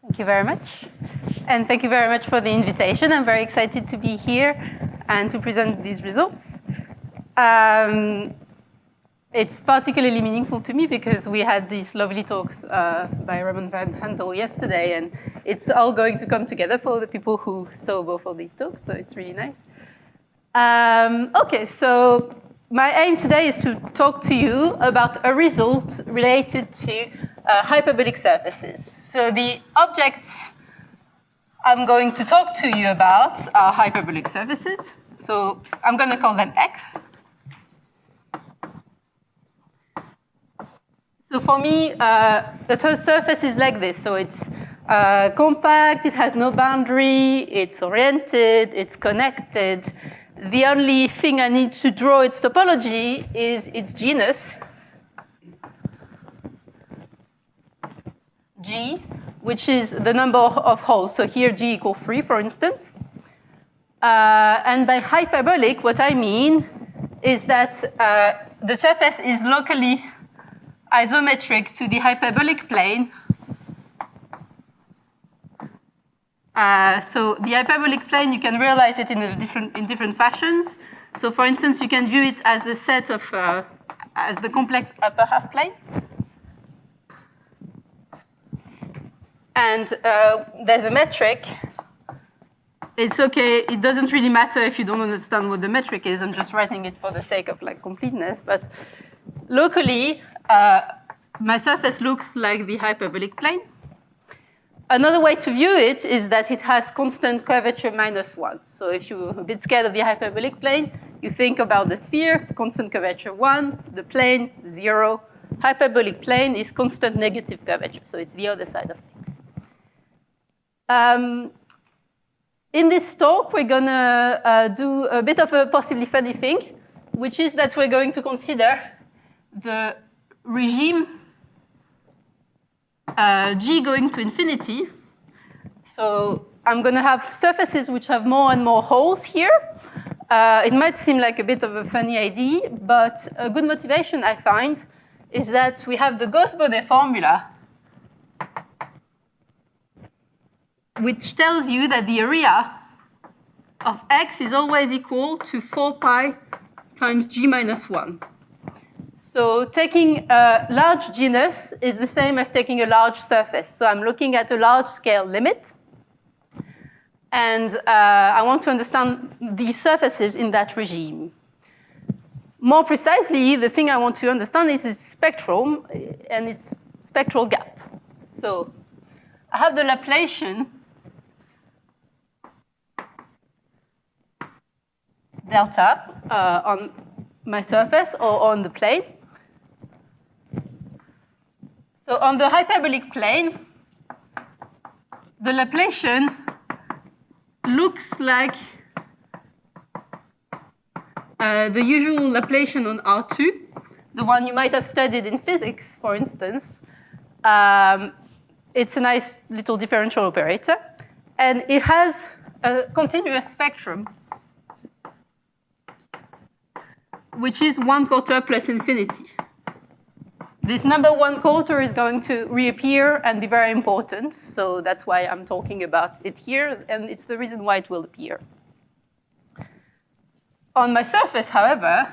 Thank you very much. And thank you very much for the invitation. I'm very excited to be here and to present these results. It's particularly meaningful to me because we had these lovely talks by Raymond Van Handel yesterday, and it's all going to come together for the people who saw both of these talks, so it's really nice. Okay, so my aim today is to talk to you about a result related to hyperbolic surfaces. So the objects I'm going to talk to you about are hyperbolic surfaces. So I'm going to call them X. So for me, the surface is like this. So it's compact, it has no boundary, it's oriented, it's connected. The only thing I need to draw its topology is its genus, G, which is the number of holes. So here G equals 3, for instance. And by hyperbolic, what I mean is that the surface is locally isometric to the hyperbolic plane. So the hyperbolic plane, you can realize it in different fashions. So for instance, you can view it as a set of, as the complex upper half plane. And there's a metric. It's okay, it doesn't really matter if you don't understand what the metric is. I'm just writing it for the sake of like completeness. But locally, my surface looks like the hyperbolic plane. Another way to view it is that it has constant curvature -1. So if you're a bit scared of the hyperbolic plane, you think about the sphere, constant curvature 1, the plane 0. Hyperbolic plane is constant negative curvature, so it's the other side of things. In this talk, we're going to do a bit of a possibly funny thing, which is that we're going to consider the regime G going to infinity. So I'm going to have surfaces which have more and more holes here. It might seem like a bit of a funny idea, but a good motivation I find is that we have the Gauss-Bonnet formula, which tells you that the area of X is always equal to 4 pi times G minus 1. So taking a large genus is the same as taking a large surface. So I'm looking at a large scale limit. And I want to understand these surfaces in that regime. More precisely, the thing I want to understand is its spectrum and its spectral gap. So I have the Laplacian delta on my surface or on the plane. So on the hyperbolic plane, the Laplacian looks like the usual Laplacian on R2, the one you might have studied in physics, for instance. It's a nice little differential operator. And it has a continuous spectrum, which is 1/4 plus infinity. This number 1/4 is going to reappear and be very important. So that's why I'm talking about it here. And it's the reason why it will appear. On my surface, however,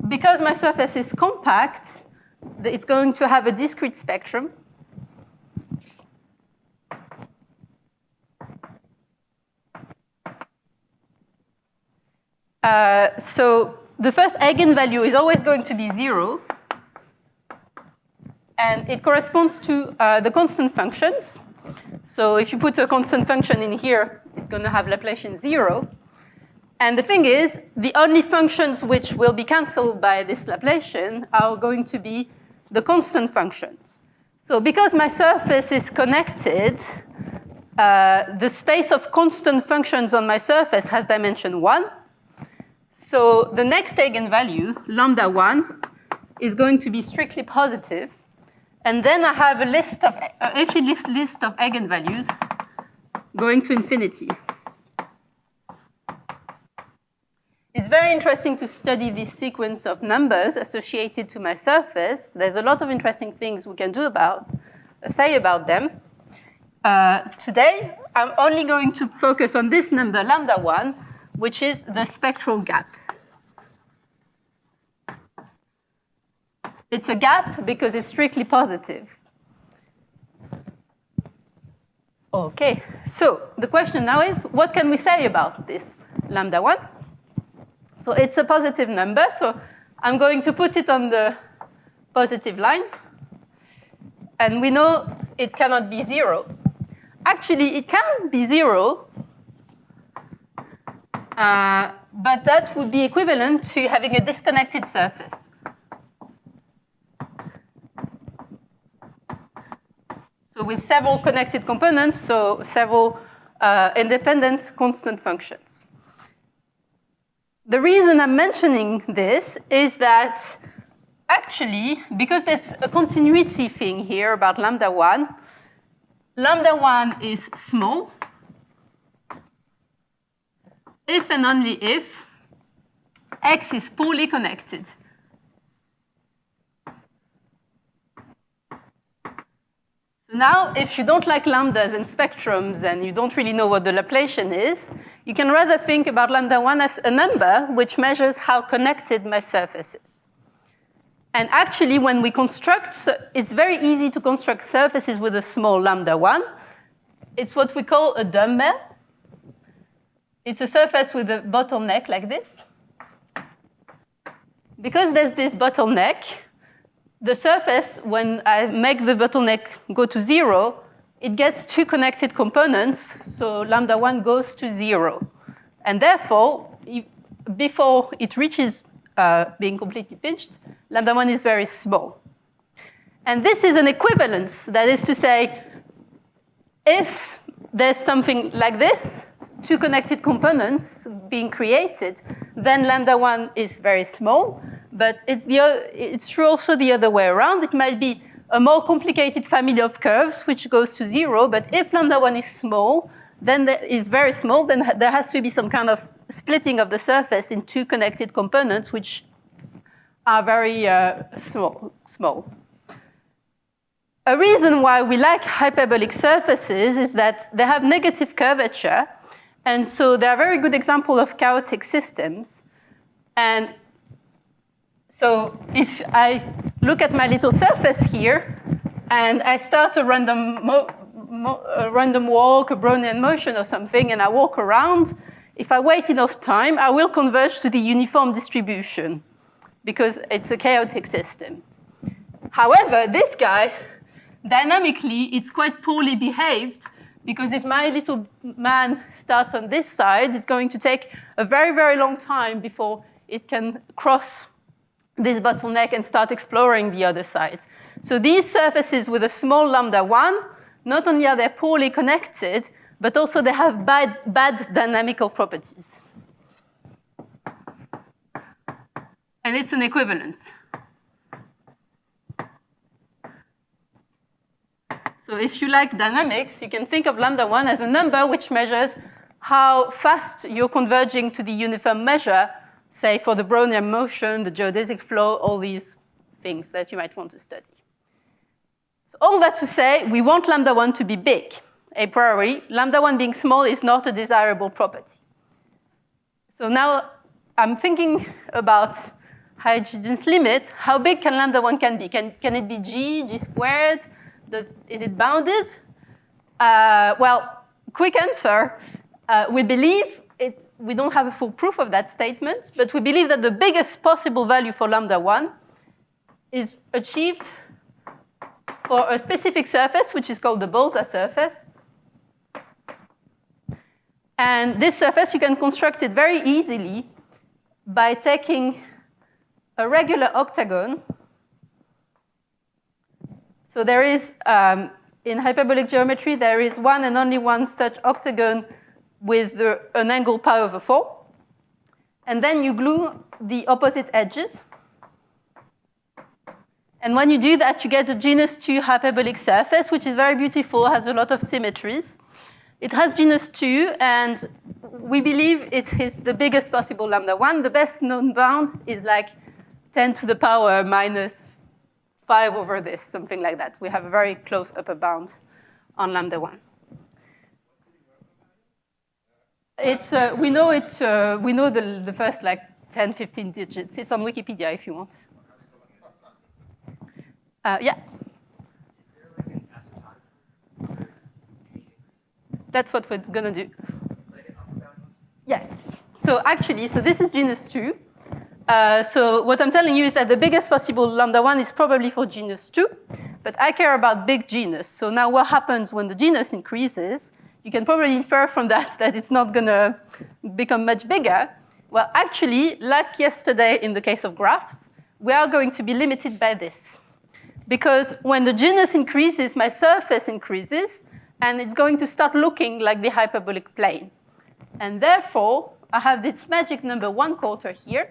because my surface is compact, it's going to have a discrete spectrum. So the first eigenvalue is always going to be 0. And it corresponds to the constant functions. So if you put a constant function in here, it's going to have Laplacian 0. And the thing is, the only functions which will be cancelled by this Laplacian are going to be the constant functions. So because my surface is connected, the space of constant functions on my surface has dimension 1. So the next eigenvalue, lambda 1, is going to be strictly positive. And then I have a list of list of eigenvalues going to infinity. It's very interesting to study this sequence of numbers associated to my surface. There's a lot of interesting things we can do about. say about them. Today, I'm only going to focus on this number, lambda 1, which is the spectral gap. It's a gap because it's strictly positive. Okay, so the question now is, what can we say about this lambda 1? So it's a positive number, so I'm going to put it on the positive line. And we know it cannot be 0. Actually, it can be 0, but that would be equivalent to having a disconnected surface. So with several connected components, so several independent constant functions. The reason I'm mentioning this is that actually, because there's a continuity thing here about lambda 1 is small if and only if X is poorly connected. So now, if you don't like lambdas and spectrums and you don't really know what the Laplacian is, you can rather think about lambda 1 as a number which measures how connected my surface is. And actually, when we construct, it's very easy to construct surfaces with a small lambda 1. It's what we call a dumbbell. It's a surface with a bottleneck like this. Because there's this bottleneck, the surface, when I make the bottleneck go to 0, it gets two connected components, so lambda 1 goes to 0. And therefore, before it reaches being completely pinched, lambda 1 is very small. And this is an equivalence. That is to say, if there's something like this, two connected components being created, then lambda 1 is very small. But it's true also the other way around. It might be a more complicated family of curves which goes to 0. But if lambda 1 is small, then is very small, then there has to be some kind of splitting of the surface in two connected components which are very small. A reason why we like hyperbolic surfaces is that they have negative curvature, and so they're a very good example of chaotic systems. And so if I look at my little surface here, and I start a random walk, a Brownian motion or something, and I walk around, if I wait enough time, I will converge to the uniform distribution because it's a chaotic system. However, this guy, dynamically, it's quite poorly behaved because if my little man starts on this side, it's going to take a very, very long time before it can cross this bottleneck and start exploring the other side. So these surfaces with a small lambda 1, not only are they poorly connected, but also they have bad dynamical properties. And it's an equivalence. So if you like dynamics, you can think of lambda 1 as a number which measures how fast you're converging to the uniform measure, say for the Brownian motion, the geodesic flow, all these things that you might want to study. So all that to say, we want lambda 1 to be big. A priori, lambda 1 being small is not a desirable property. So now I'm thinking about Hygien's limit. How big can lambda 1 can be? Can it be g squared? Is it bounded? Well, quick answer. We believe we don't have a full proof of that statement, but we believe that the biggest possible value for lambda 1 is achieved for a specific surface, which is called the Bolzan surface. And this surface, you can construct it very easily by taking a regular octagon. So there is, in hyperbolic geometry, there is one and only one such octagon with an angle pi over 4. And then you glue the opposite edges. And when you do that, you get a genus 2 hyperbolic surface, which is very beautiful, has a lot of symmetries. It has genus 2, and we believe it is the biggest possible lambda 1. The best known bound is like 10 to the power minus 5 over this, something like that. We have a very close upper bound on lambda 1. It's, we know the first like 10, 15 digits. It's on Wikipedia if you want. Yeah. That's what we're going to do. Yes. So actually, this is genus 2. So what I'm telling you is that the biggest possible lambda 1 is probably for genus 2, but I care about big genus. So now what happens when the genus increases? You can probably infer from that that it's not going to become much bigger. Well, actually, like yesterday in the case of graphs, we are going to be limited by this. Because when the genus increases, my surface increases, and it's going to start looking like the hyperbolic plane. And therefore, I have this magic number 1/4 here.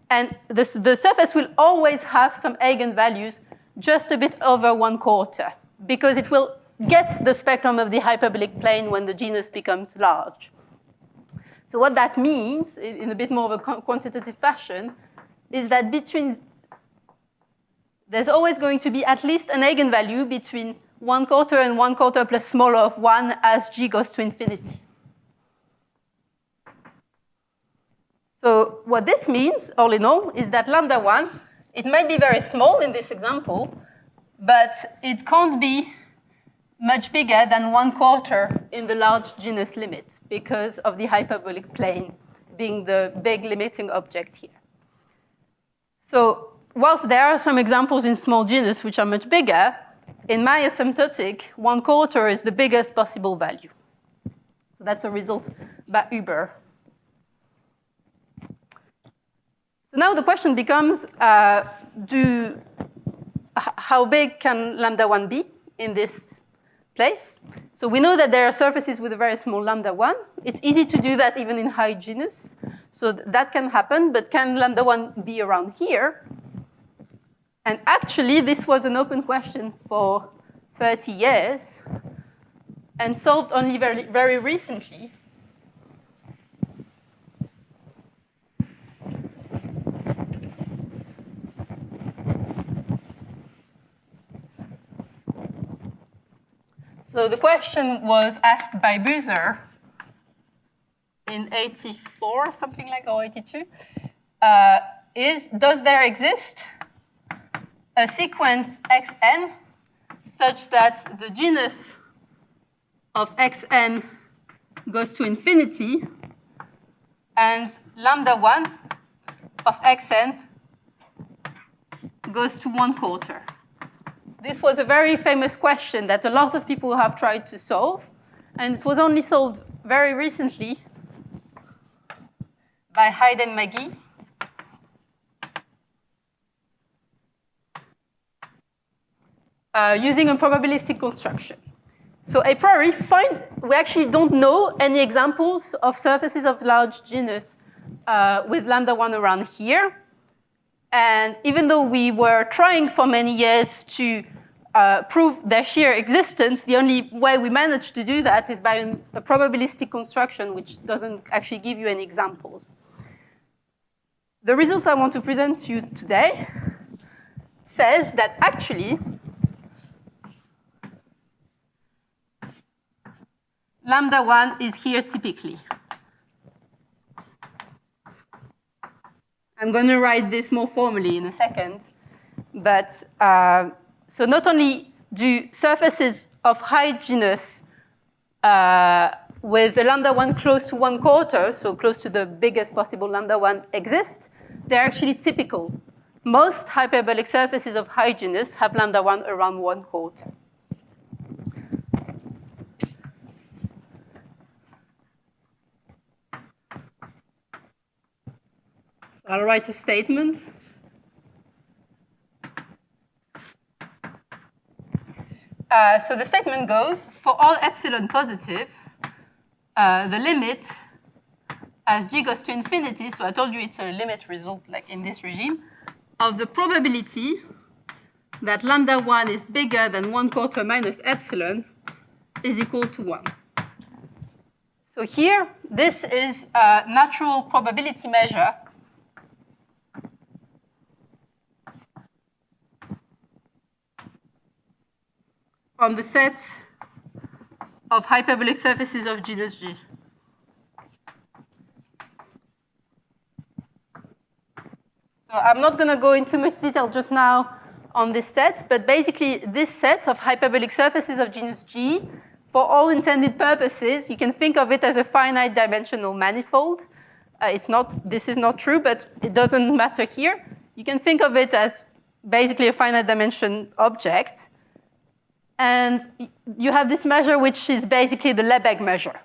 And the surface will always have some eigenvalues just a bit over 1/4, because it will get the spectrum of the hyperbolic plane when the genus becomes large. So what that means, in a bit more of a quantitative fashion, is that there's always going to be at least an eigenvalue between 1/4 and 1/4 plus smaller of 1 as g goes to infinity. So what this means, all in all, is that lambda 1, it might be very small in this example, but it can't be much bigger than 1/4 in the large genus limit because of the hyperbolic plane being the big limiting object here. So whilst there are some examples in small genus which are much bigger, in my asymptotic, 1/4 is the biggest possible value. So that's a result by Uber. So now the question becomes, how big can lambda 1 be in this place? So we know that there are surfaces with a very small lambda 1. It's easy to do that even in high genus. So that can happen, but can lambda 1 be around here? And actually, this was an open question for 30 years and solved only very, very recently. So the question was asked by Buser in 84, something like, or 82, does there exist a sequence xn such that the genus of xn goes to infinity and lambda 1 of xn goes to 1/4? This was a very famous question that a lot of people have tried to solve, and it was only solved very recently by Hyde and Magee. Using a probabilistic construction. So a priori, we actually don't know any examples of surfaces of large genus with lambda 1 around here. And even though we were trying for many years to prove their sheer existence, the only way we managed to do that is by a probabilistic construction, which doesn't actually give you any examples. The result I want to present to you today says that actually lambda 1 is here typically. I'm going to write this more formally in a second. But so not only do surfaces of high genus with a lambda 1 close to 1/4, so close to the biggest possible lambda 1 exist, they're actually typical. Most hyperbolic surfaces of high genus have lambda 1 around 1/4. I'll write a statement. So the statement goes, for all epsilon positive, the limit as g goes to infinity, so I told you it's a limit result like in this regime, of the probability that lambda 1 is bigger than 1/4 minus epsilon is equal to 1. So here, this is a natural probability measure on the set of hyperbolic surfaces of genus G. So I'm not going to go into much detail just now on this set, but basically this set of hyperbolic surfaces of genus G, for all intended purposes, you can think of it as a finite dimensional manifold. This is not true, but it doesn't matter here. You can think of it as basically a finite dimension object. And you have this measure, which is basically the Lebesgue measure.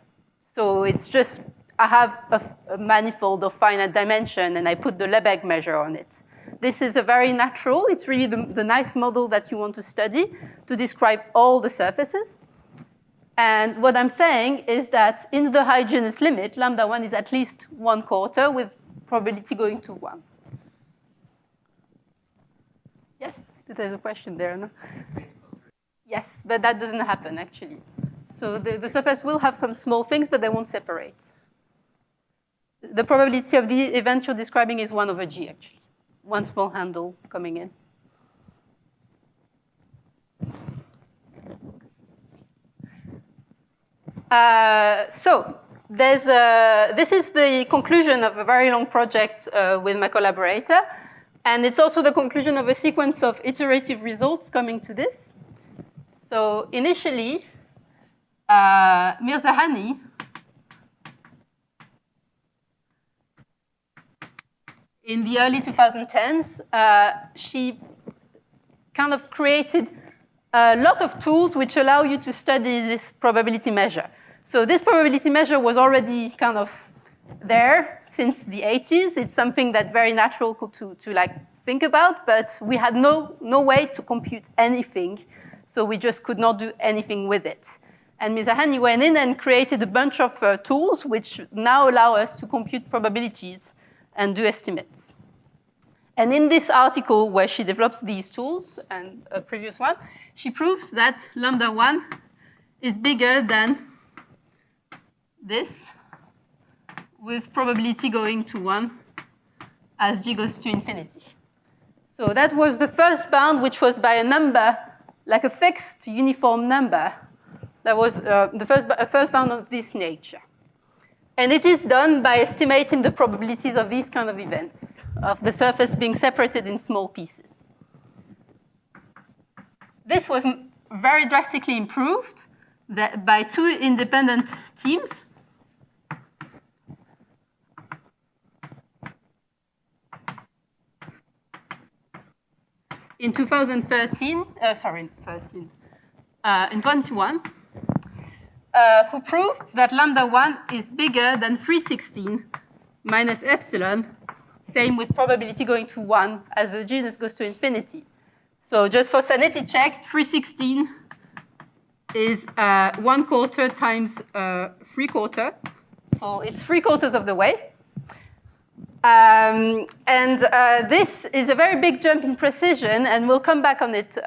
So it's just, I have a manifold of finite dimension, and I put the Lebesgue measure on it. This is a very natural, it's really the nice model that you want to study to describe all the surfaces. And what I'm saying is that in the high genus limit, lambda 1 is at least 1/4 with probability going to 1. Yes, there's a question there, no? Yes, but that doesn't happen, actually. So the surface will have some small things, but they won't separate. The probability of the event you're describing is 1/g, actually. One small handle coming in. So this is the conclusion of a very long project with my collaborator. And it's also the conclusion of a sequence of iterative results coming to this. So initially, Mirzahani in the early 2010s, she kind of created a lot of tools which allow you to study this probability measure. So this probability measure was already kind of there since the 80s. It's something that's very natural to like think about, but we had no way to compute anything. So we just could not do anything with it. And Mirzahani went in and created a bunch of tools which now allow us to compute probabilities and do estimates. And in this article where she develops these tools, and a previous one, she proves that lambda 1 is bigger than this, with probability going to 1 as g goes to infinity. So that was the first bound, which was by a number, like a fixed uniform number. That was the first bound of this nature. And it is done by estimating the probabilities of these kind of events, of the surface being separated in small pieces. This was very drastically improved by two independent teams. In 2013, in 21, who proved that lambda 1 is bigger than 316 minus epsilon, same with probability going to 1 as the genus goes to infinity. So just for sanity check, 316 is 1/4 times 3/4. So it's 3/4 of the way. This is a very big jump in precision, and we'll come back on it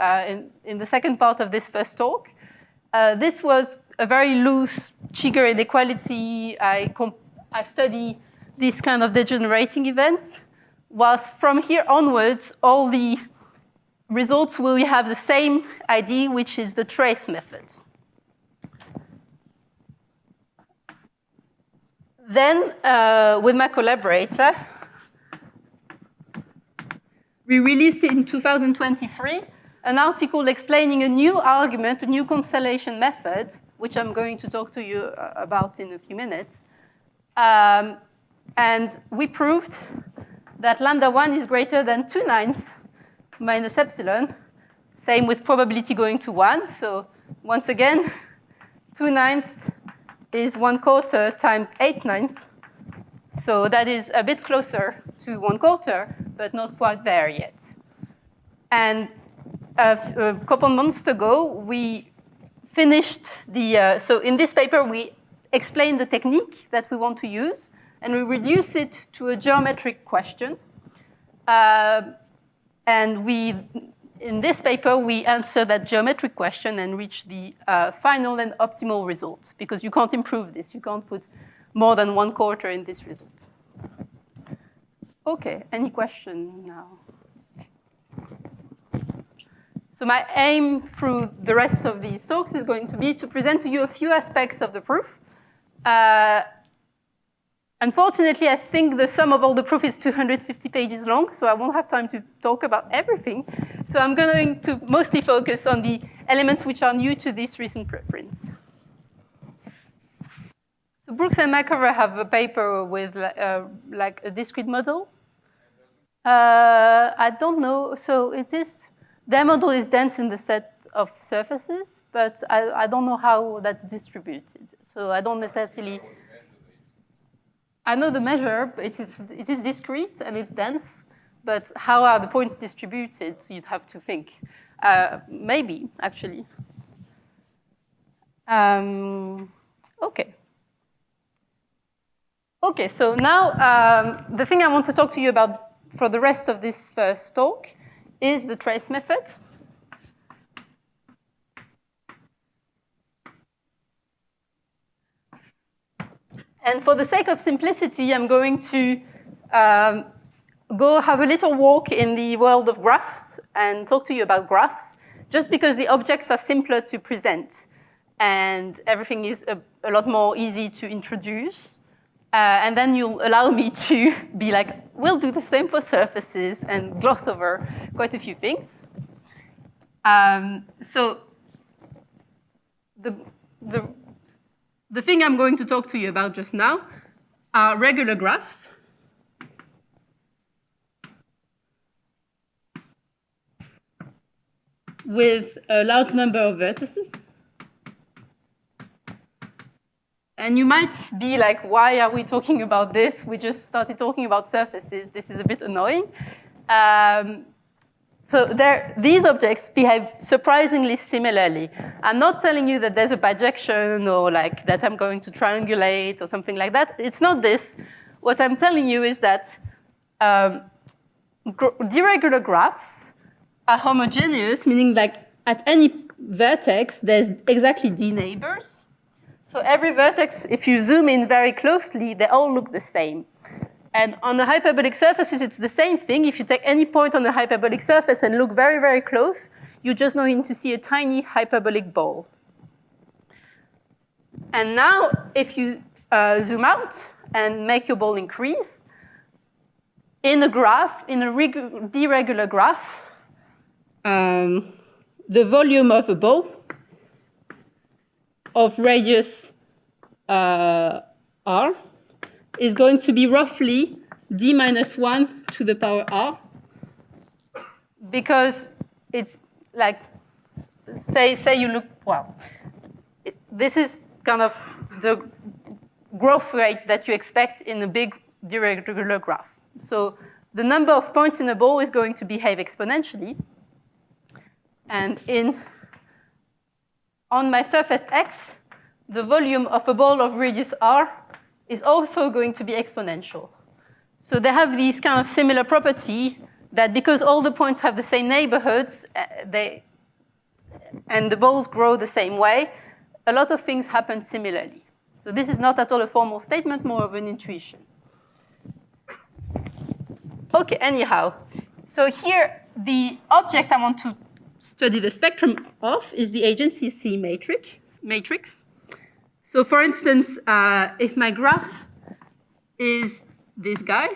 in the second part of this first talk. This was a very loose Cheeger inequality. I study these kind of degenerating events, whilst from here onwards, all the results will have the same idea, which is the trace method. Then, with my collaborator, we released in 2023 an article explaining a new argument, a new constellation method, which I'm going to talk to you about in a few minutes. And we proved that lambda 1 is greater than 2/9 minus epsilon, same with probability going to 1. So once again, 2/9 is 1/4 times 8/9. So that is a bit closer to 1/4, but not quite there yet. And a couple months ago, we finished so in this paper, we explain the technique that we want to use, and we reduce it to a geometric question. And in this paper, we answer that geometric question and reach the final and optimal result, because you can't improve this. You can't put more than 1/4 in this result. Okay, any question now? So my aim through the rest of these talks is going to be to present to you a few aspects of the proof. Unfortunately, I think the sum of all the proof is 250 pages long, so I won't have time to talk about everything. So I'm going to mostly focus on the elements which are new to these recent preprints. So Brooks and McCover have a paper with like a discrete model. I don't know. So it is, their model is dense in the set of surfaces, but I don't know how that's distributed. So I don't necessarily. I know the measure, but it is discrete and it's dense, but how are the points distributed? You'd have to think. Maybe, actually. Okay. Okay, so now the thing I want to talk to you about for the rest of this first talk is the trace method. And for the sake of simplicity, I'm going to go have a little walk in the world of graphs and talk to you about graphs, just because the objects are simpler to present and everything is a lot more easy to introduce. And then you'll allow me to be like, we'll do the same for surfaces and gloss over quite a few things. So the thing I'm going to talk to you about just now are regular graphs. With a large number of vertices. And you might be like, why are we talking about this? We just started talking about surfaces. This is a bit annoying. So these objects behave surprisingly similarly. I'm not telling you that there's a bijection or like that I'm going to triangulate or something like that. It's not this. What I'm telling you is that deregular graphs are homogeneous, meaning like at any vertex, there's exactly d neighbors. So every vertex, if you zoom in very closely, they all look the same. And on the hyperbolic surfaces, it's the same thing. If you take any point on the hyperbolic surface and look very, very close, you're just going to see a tiny hyperbolic ball. And now, if you zoom out and make your ball increase, in a graph, in a deregular graph, the volume of a ball of radius r is going to be roughly d minus 1 to the power r, because it's like, say you look, well, this is kind of the growth rate that you expect in a big deregular graph. So the number of points in a ball is going to behave exponentially. And on my surface x, the volume of a ball of radius r is also going to be exponential. So they have these kind of similar property that because all the points have the same neighborhoods, and the balls grow the same way, a lot of things happen similarly. So this is not at all a formal statement, more of an intuition. Okay, anyhow. So here, the object I want to study the spectrum of is the agency C matrix. So for instance, if my graph is this guy,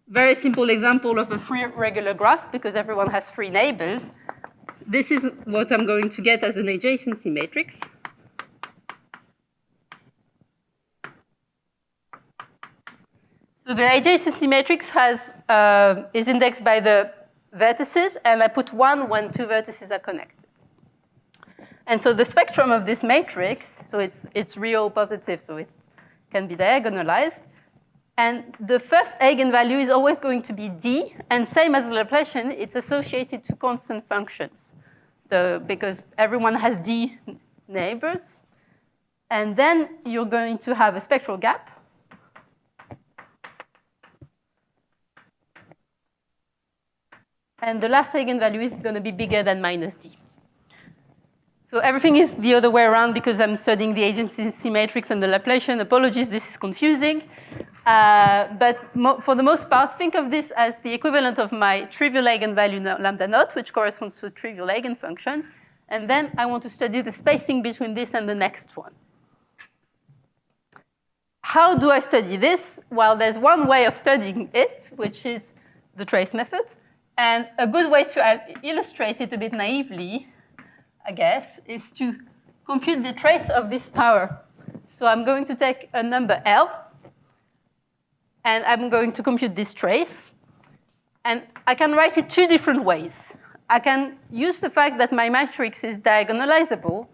very simple example of a free regular graph because everyone has free neighbors, this is what I'm going to get as an adjacency matrix. So the adjacency matrix is indexed by the vertices, and I put 1 when two vertices are connected. And so the spectrum of this matrix, so it's real positive, so it can be diagonalized. And the first eigenvalue is always going to be d, and same as the Laplacian, it's associated to constant functions, because everyone has d neighbors. And then you're going to have a spectral gap. And the last eigenvalue is going to be bigger than minus d. So everything is the other way around because I'm studying the agency matrix and the Laplacian. Apologies, this is confusing. But for the most part, think of this as the equivalent of my trivial eigenvalue lambda naught, which corresponds to trivial eigenfunctions. And then I want to study the spacing between this and the next one. How do I study this? Well, there's one way of studying it, which is the trace method. And a good way to illustrate it a bit naively, I guess, is to compute the trace of this power. So I'm going to take a number L, and I'm going to compute this trace. And I can write it two different ways. I can use the fact that my matrix is diagonalizable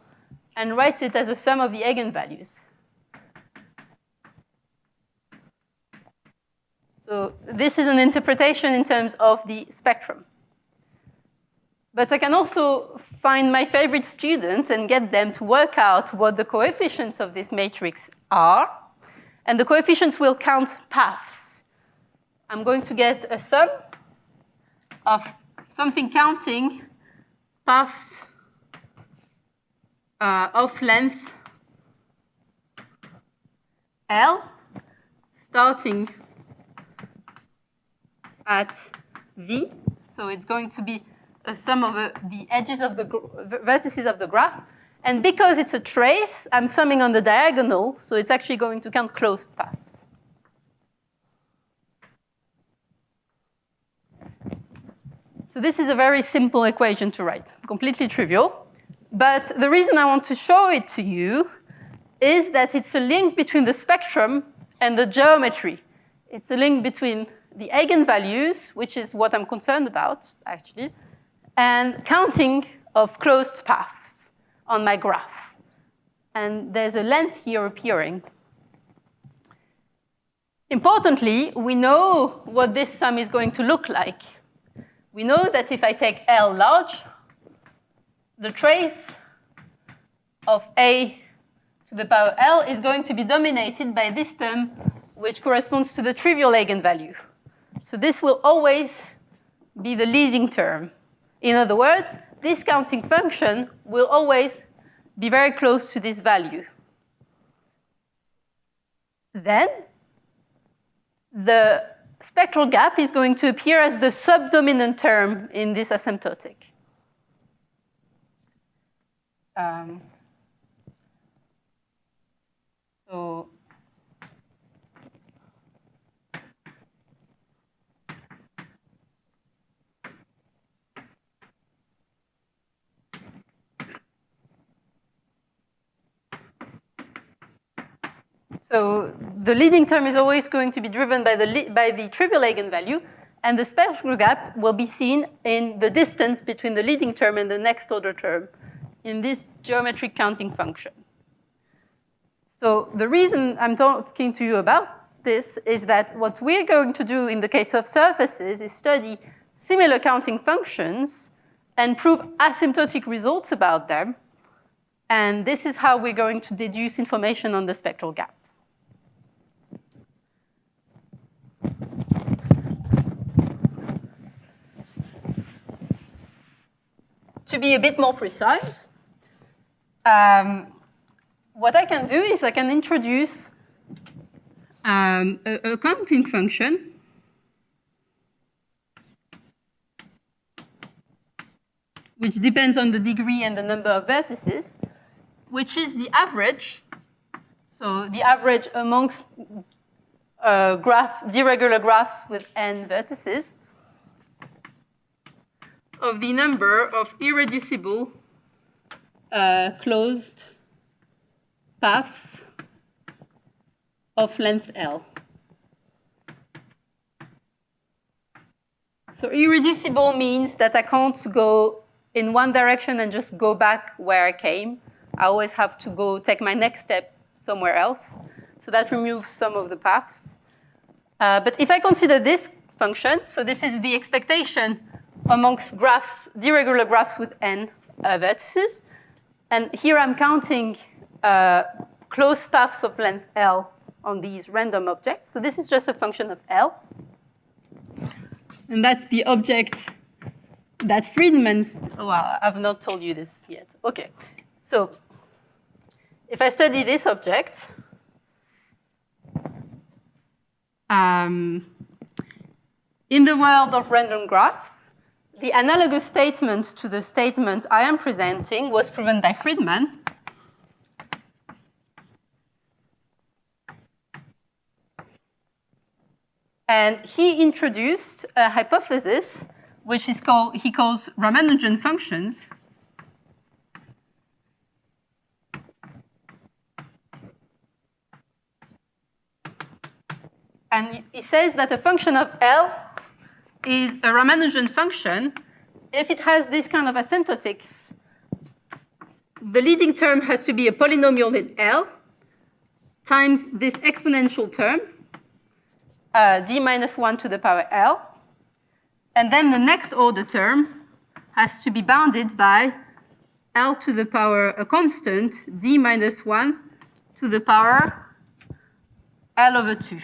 and write it as a sum of the eigenvalues. So this is an interpretation in terms of the spectrum. But I can also find my favorite student and get them to work out what the coefficients of this matrix are. And the coefficients will count paths. I'm going to get a sum of something counting paths of length L, starting at V. So it's going to be a sum of the edges of the vertices of the graph. And because it's a trace, I'm summing on the diagonal, so it's actually going to count closed paths. So this is a very simple equation to write, completely trivial. But the reason I want to show it to you is that it's a link between the spectrum and the geometry. It's a link between the eigenvalues, which is what I'm concerned about, actually, and counting of closed paths on my graph. And there's a length here appearing. Importantly, we know what this sum is going to look like. We know that if I take L large, the trace of A to the power L is going to be dominated by this term, which corresponds to the trivial eigenvalue. So this will always be the leading term. In other words, this counting function will always be very close to this value. Then the spectral gap is going to appear as the subdominant term in this asymptotic. So the leading term is always going to be driven by the trivial eigenvalue, and the spectral gap will be seen in the distance between the leading term and the next order term in this geometric counting function. So the reason I'm talking to you about this is that what we're going to do in the case of surfaces is study similar counting functions and prove asymptotic results about them. And this is how we're going to deduce information on the spectral gap. To be a bit more precise, what I can do is I can introduce a counting function which depends on the degree and the number of vertices, which is the average. So the average amongst deregular graphs with n vertices of the number of irreducible closed paths of length L. So irreducible means that I can't go in one direction and just go back where I came. I always have to go take my next step somewhere else. So that removes some of the paths. But if I consider this function, so this is the expectation amongst graphs, deregular graphs with n vertices. And here I'm counting closed paths of length L on these random objects. So this is just a function of L. And that's the object that Friedman's, well, I've not told you this yet. Okay, so if I study this object, in the world of random graphs, the analogous statement to the statement I am presenting was proven by Friedman. And he introduced a hypothesis, which he calls Ramanujan functions. And he says that a function of L is a Ramanujan function if it has this kind of asymptotics. The leading term has to be a polynomial in L times this exponential term, d minus 1 to the power L. And then the next order term has to be bounded by L to the power a constant, d minus 1 to the power L over 2.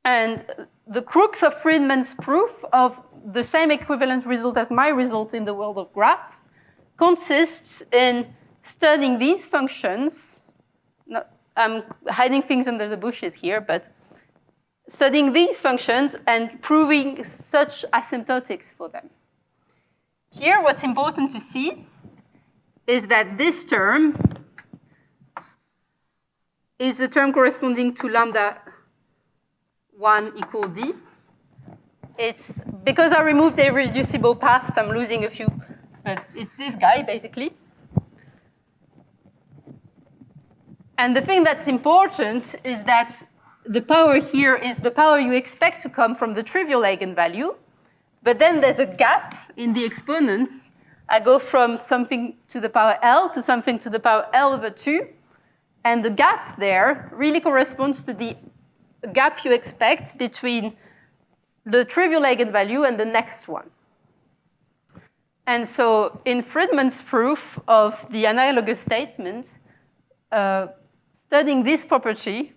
And the crux of Friedman's proof of the same equivalent result as my result in the world of graphs consists in studying these functions. I'm hiding things under the bushes here, but studying these functions and proving such asymptotics for them. Here, what's important to see is that this term is the term corresponding to lambda 1 equal d. It's because I removed the irreducible paths, I'm losing a few, but it's this guy, basically. And the thing that's important is that the power here is the power you expect to come from the trivial eigenvalue, but then there's a gap in the exponents. I go from something to the power L to something to the power L over 2, and the gap there really corresponds to the gap you expect between the trivial eigenvalue and the next one. And so in Friedman's proof of the analogous statement, studying this property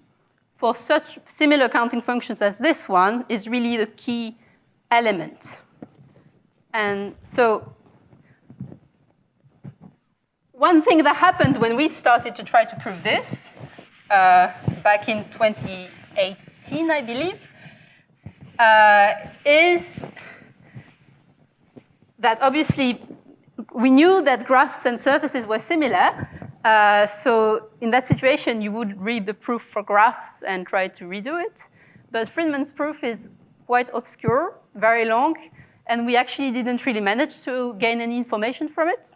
for such similar counting functions as this one is really the key element. And so one thing that happened when we started to try to prove this back in 2018, I believe, is that obviously we knew that graphs and surfaces were similar. So in that situation, you would read the proof for graphs and try to redo it. But Friedman's proof is quite obscure, very long, and we actually didn't really manage to gain any information from it.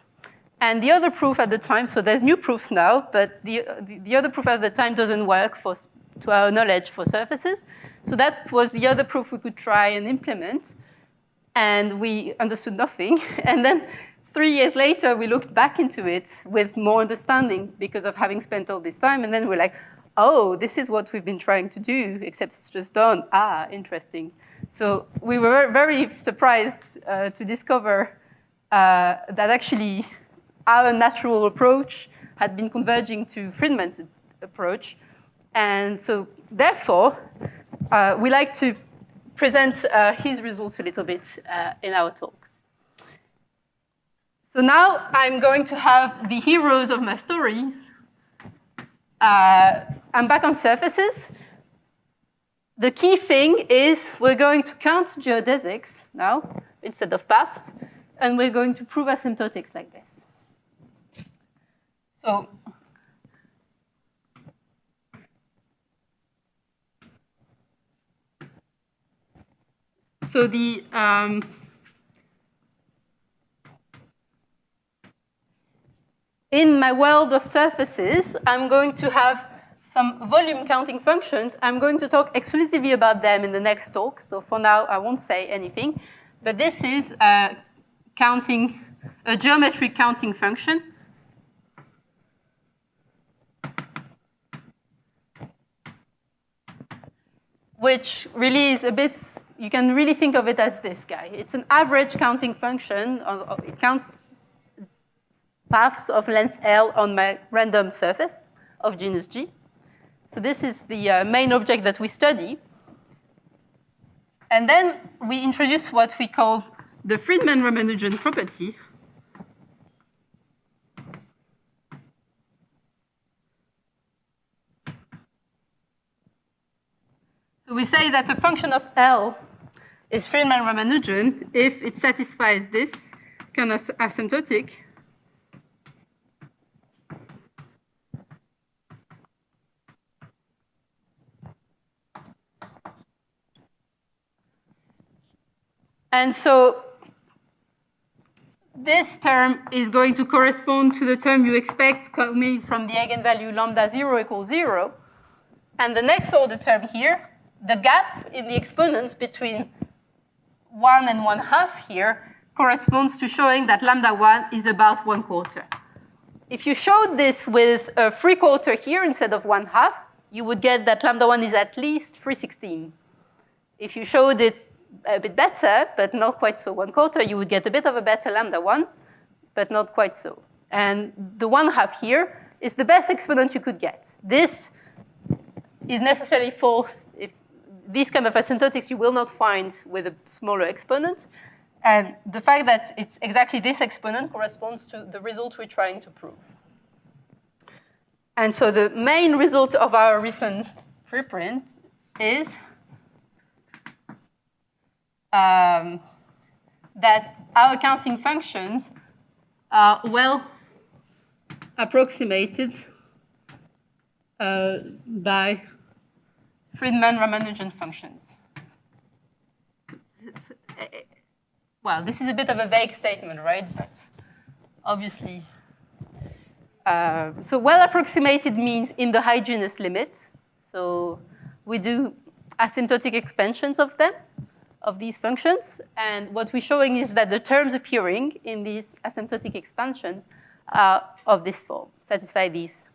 And the other proof at the time, so there's new proofs now, but the other proof at the time doesn't work to our knowledge for surfaces. So that was the other proof we could try and implement, and we understood nothing. And then 3 years later, we looked back into it with more understanding because of having spent all this time, and then we're like, oh, this is what we've been trying to do, except it's just done. Ah, interesting. So we were very surprised to discover that actually our natural approach had been converging to Friedman's approach. And so therefore, we like to present his results a little bit in our talks. So now I'm going to have the heroes of my story. I'm back on surfaces. The key thing is we're going to count geodesics now instead of paths, and we're going to prove asymptotics like this. So the in my world of surfaces, I'm going to have some volume counting functions. I'm going to talk exclusively about them in the next talk. So for now, I won't say anything. But this is a geometric counting function. Which really is a bit, you can really think of it as this guy. It's an average counting function. It counts paths of length L on my random surface of genus G. So this is the main object that we study. And then we introduce what we call the Friedman-Ramanujan property. say that a function of L is Friedman-Ramanujan if it satisfies this kind of asymptotic. And so this term is going to correspond to the term you expect coming from the eigenvalue lambda 0 equals 0. And the next order term here, the gap in the exponents between 1 and 1/2 here corresponds to showing that lambda 1 is about 1/4. If you showed this with a 3/4 here instead of 1/2, you would get that lambda 1 is at least 3/16. If you showed it a bit better, but not quite so 1/4, you would get a bit of a better lambda 1, but not quite so. And the 1/2 here is the best exponent you could get. This is necessarily false. If these kind of asymptotics you will not find with a smaller exponent. And the fact that it's exactly this exponent corresponds to the result we're trying to prove. And so the main result of our recent preprint is that our counting functions are well approximated by Friedman-Ramanujan functions. Well, this is a bit of a vague statement, right? But obviously, so well approximated means in the high genus limit. So we do asymptotic expansions of them, of these functions. And what we're showing is that the terms appearing in these asymptotic expansions are of this form, satisfy these.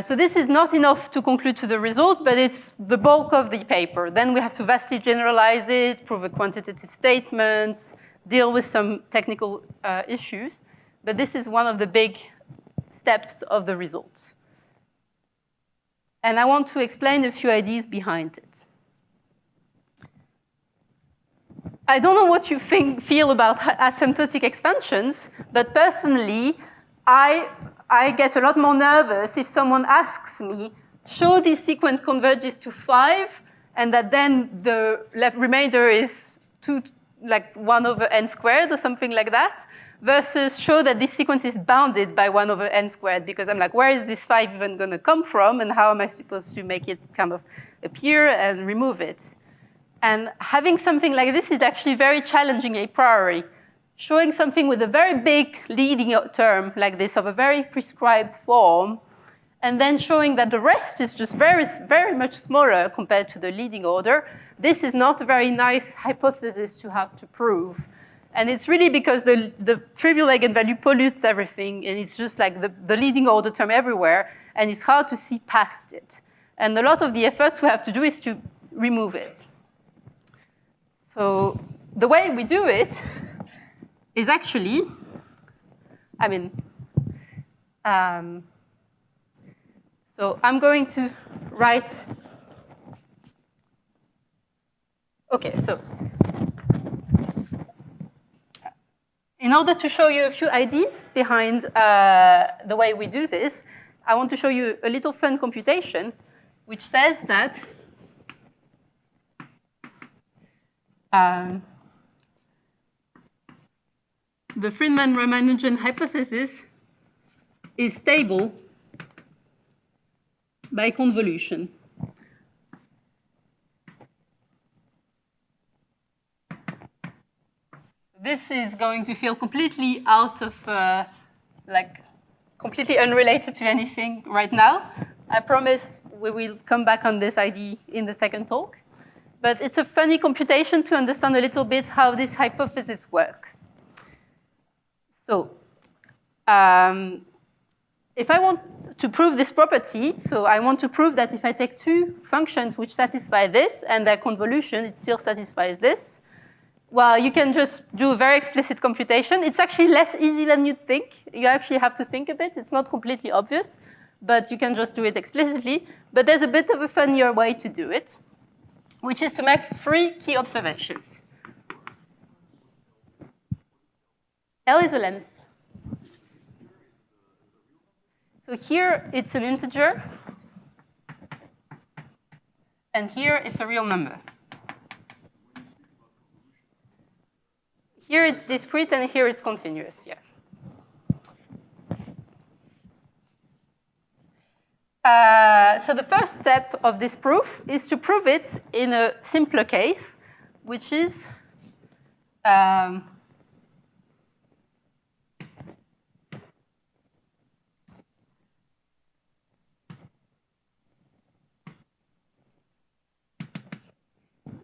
So this is not enough to conclude to the result, but it's the bulk of the paper. Then we have to vastly generalize it, prove a quantitative statements, deal with some technical issues. But this is one of the big steps of the result. And I want to explain a few ideas behind it. I don't know what you feel about asymptotic expansions, but personally, I get a lot more nervous if someone asks me, show this sequence converges to 5, and that then the remainder is 1/n squared or something like that, versus show that this sequence is bounded by 1/n squared, because I'm like, where is this 5 even going to come from, and how am I supposed to make it kind of appear and remove it? And having something like this is actually very challenging a priori. Showing something with a very big leading term like this of a very prescribed form, and then showing that the rest is just very, very much smaller compared to the leading order, this is not a very nice hypothesis to have to prove. And it's really because the trivial eigenvalue pollutes everything, and it's just like the leading order term everywhere, and it's hard to see past it. And a lot of the efforts we have to do is to remove it. So the way we do it is actually, so I'm going to write, okay, so in order to show you a few ideas behind the way we do this, I want to show you a little fun computation which says that the Friedman-Ramanujan hypothesis is stable by convolution. This is going to feel completely out of, completely unrelated to anything right now. I promise we will come back on this idea in the second talk. But it's a funny computation to understand a little bit how this hypothesis works. So if I want to prove this property, so I want to prove that if I take two functions which satisfy this and their convolution, it still satisfies this. Well, you can just do a very explicit computation. It's actually less easy than you'd think. You actually have to think a bit. It's not completely obvious, but you can just do it explicitly. But there's a bit of a funnier way to do it, which is to make 3 key observations. L is a length. So here it's an integer. And here it's a real number. Here it's discrete, and here it's continuous, yeah. So the first step of this proof is to prove it in a simpler case, which is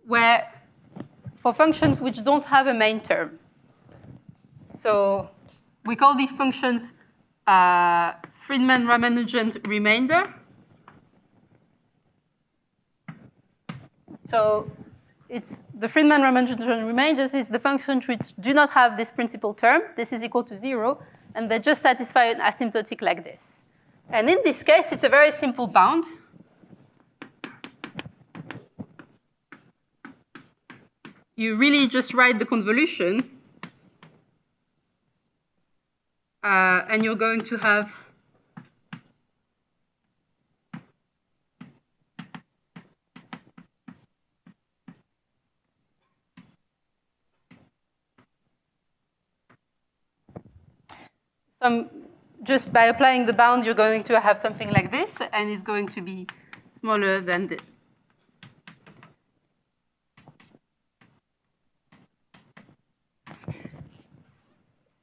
where for functions which don't have a main term. So we call these functions Friedman-Ramanujan remainder. So it's the Friedman-Ramanujan remainders is the functions which do not have this principal term. This is equal to 0, and they just satisfy an asymptotic like this. And in this case, it's a very simple bound. You really just write the convolution, and you're going to have just by applying the bound, you're going to have something like this, and it's going to be smaller than this.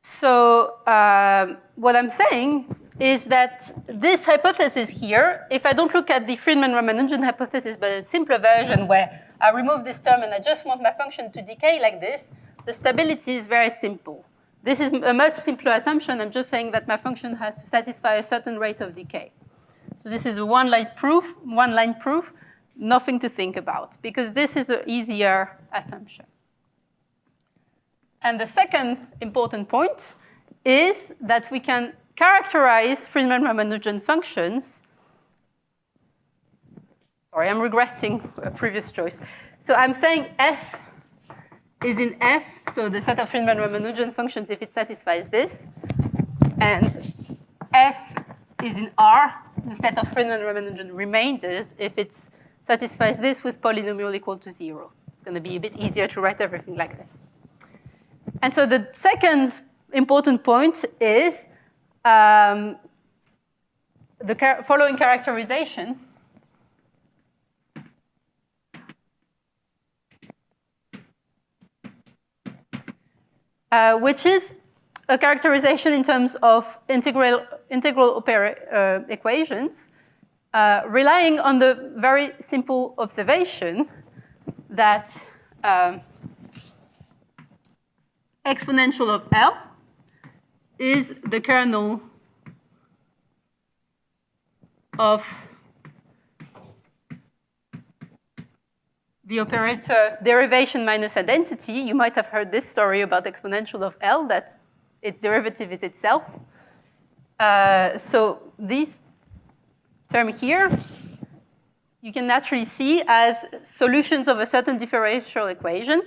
So what I'm saying is that this hypothesis here, if I don't look at the Friedman-Ramanujan hypothesis, but a simpler version where I remove this term and I just want my function to decay like this, the stability is very simple. This is a much simpler assumption. I'm just saying that my function has to satisfy a certain rate of decay. So this is a one-line proof, nothing to think about, because this is an easier assumption. And the second important point is that we can characterize Friedman-Ramanujan functions. Sorry, I'm regretting a previous choice. So I'm saying F is in F, so the set of Friedman-Ramanujan functions if it satisfies this. And F is in R, the set of Friedman-Ramanujan remainders if it satisfies this with polynomial equal to 0. It's going to be a bit easier to write everything like this. And so the second important point is the following characterization. Which is a characterization in terms of integral equations, relying on the very simple observation that exponential of L is the kernel of the operator derivation minus identity. You might have heard this story about exponential of L, that its derivative is itself. So this term here, you can naturally see as solutions of a certain differential equation.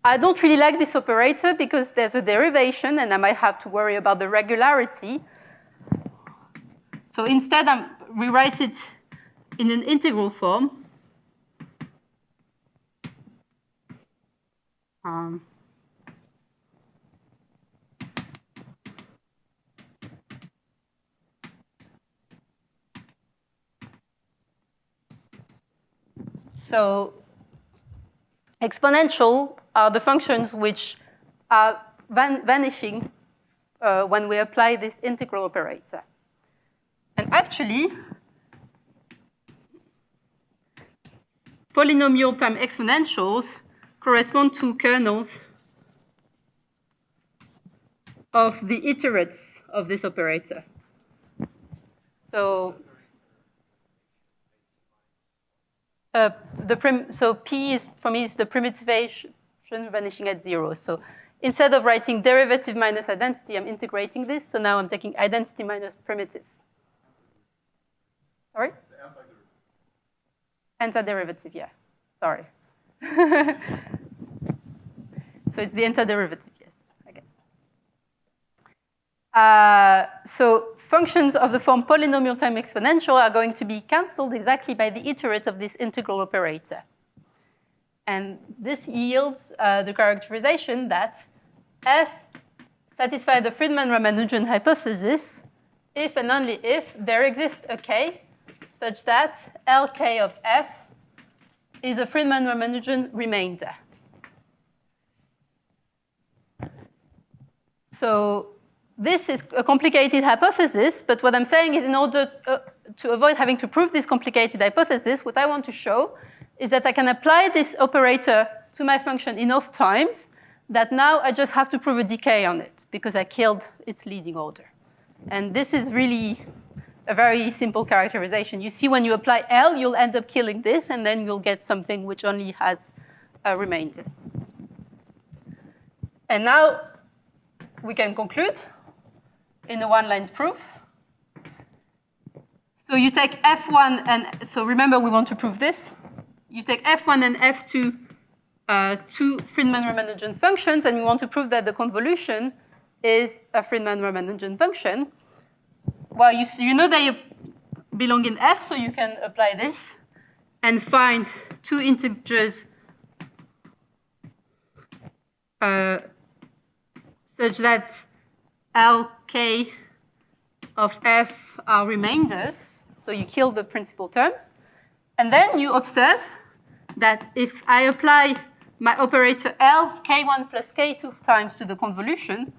I don't really like this operator because there's a derivation and I might have to worry about the regularity. So instead, I rewrite it in an integral form. So exponential are the functions which are vanishing when we apply this integral operator. And actually, polynomial time exponentials correspond to kernels of the iterates of this operator. So so P is, for me, is the primitivation vanishing at 0. So instead of writing derivative minus identity, I'm integrating this. So now I'm taking identity minus primitive. Sorry? The antiderivative, yeah. Sorry. So it's the antiderivative, yes, I guess. So functions of the form polynomial time exponential are going to be cancelled exactly by the iterate of this integral operator. And this yields the characterization that f satisfies the Friedman-Ramanujan hypothesis if and only if there exists a k such that Lk of f is a Friedman-Ramanujan remainder. So this is a complicated hypothesis, but what I'm saying is in order to avoid having to prove this complicated hypothesis, what I want to show is that I can apply this operator to my function enough times that now I just have to prove a decay on it because I killed its leading order. And this is really a very simple characterization. You see when you apply L, you'll end up killing this, and then you'll get something which only has a remainder. And now we can conclude in a one-line proof. So you take F1 and, so remember we want to prove this. You take F1 and F2, two Friedman-Ramanujan functions, and you want to prove that the convolution is a Friedman-Ramanujan function. Well, you know they belong in F, so you can apply this and find two integers such that Lk of f are remainders. So you kill the principal terms. And then you observe that if I apply my operator L, k1 plus k2 times to the convolution,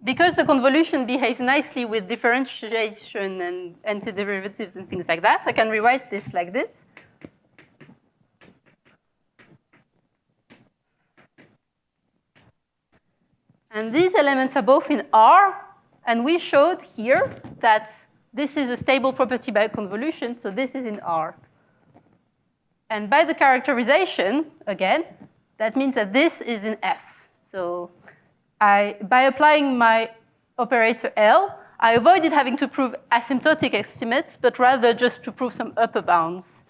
because the convolution behaves nicely with differentiation and antiderivatives and things like that, I can rewrite this like this. And these elements are both in R, and we showed here that this is a stable property by convolution, so this is in R. And by the characterization, again, that means that this is in F. So by applying my operator L, I avoided having to prove asymptotic estimates, but rather just to prove some upper bounds.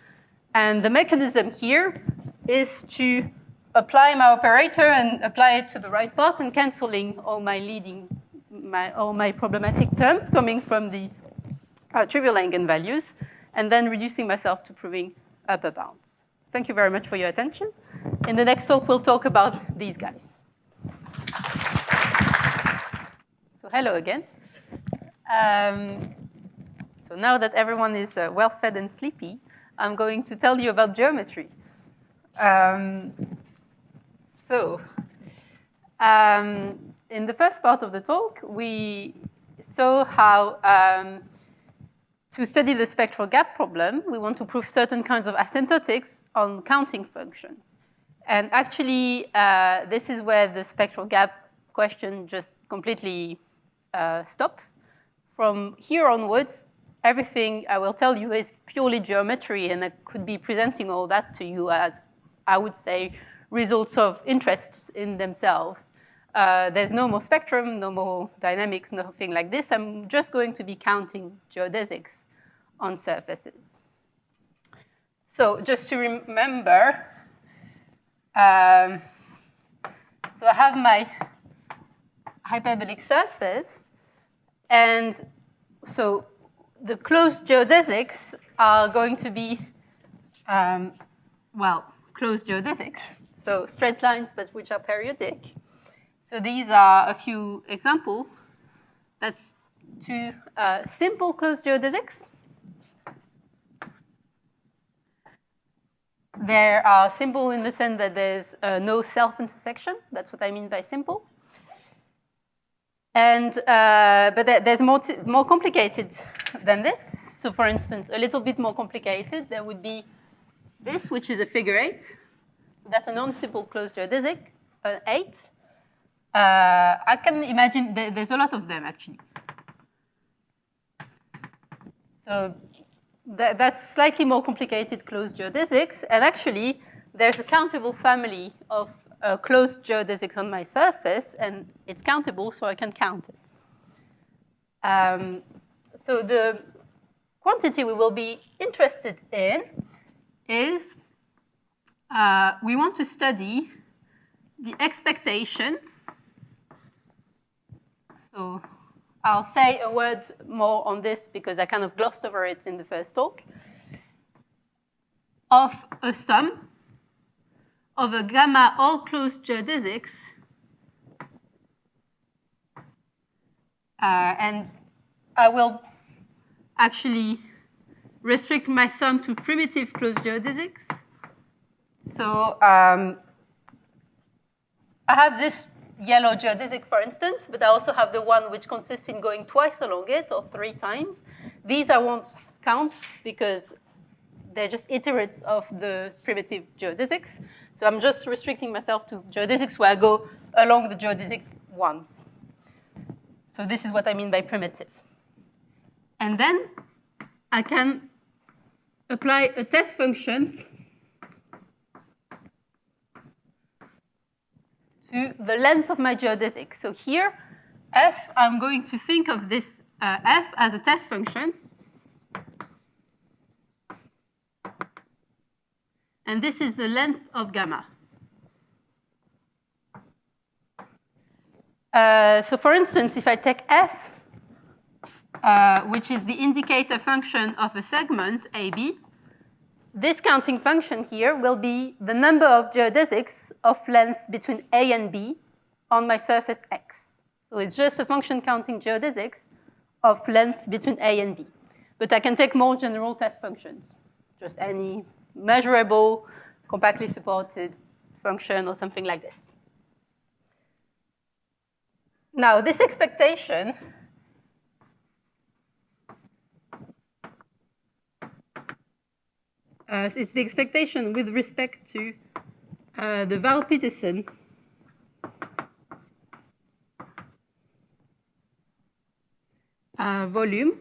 And the mechanism here is to apply my operator and apply it to the right part and canceling all my problematic terms coming from the trivial eigenvalues, and then reducing myself to proving upper bounds. Thank you very much for your attention. In the next talk, we'll talk about these guys. So hello again. So now that everyone is well-fed and sleepy, I'm going to tell you about geometry. In the first part of the talk, we saw how to study the spectral gap problem, we want to prove certain kinds of asymptotics on counting functions. And actually, this is where the spectral gap question just completely stops. From here onwards, everything I will tell you is purely geometry, and I could be presenting all that to you as, I would say, results of interests in themselves. There's no more spectrum, no more dynamics, nothing like this. I'm just going to be counting geodesics on surfaces. So just to remember, so I have my hyperbolic surface, and so the closed geodesics are going to be, closed geodesics. So straight lines, but which are periodic. So these are a few examples. That's two simple closed geodesics. They are simple in the sense that there's no self-intersection. That's what I mean by simple. And but there's more complicated than this. So for instance, a little bit more complicated, there would be this, which is a figure 8. So that's a non-simple closed geodesic, 8. I can imagine there's a lot of them, actually. So that's slightly more complicated closed geodesics. And actually, there's a countable family of closed geodesics on my surface, and it's countable, so I can count it. So the quantity we will be interested in is we want to study the expectation So I'll say a word more on this because I kind of glossed over it in the first talk, of a sum of a gamma all-closed geodesics, and I will actually restrict my sum to primitive closed geodesics. So I have this yellow geodesic, for instance, but I also have the one which consists in going twice along it or 3 times. These I won't count because they're just iterates of the primitive geodesics. So I'm just restricting myself to geodesics where I go along the geodesics once. So this is what I mean by primitive. And then I can apply a test function to the length of my geodesic. So here, f, I'm going to think of this f as a test function. And this is the length of gamma. So for instance, if I take f, which is the indicator function of a segment, AB, this counting function here will be the number of geodesics of length between A and B on my surface X. So it's just a function counting geodesics of length between A and B. But I can take more general test functions, just any measurable, compactly supported function or something like this. Now, this expectation it's the expectation with respect to the Val-Petersen volume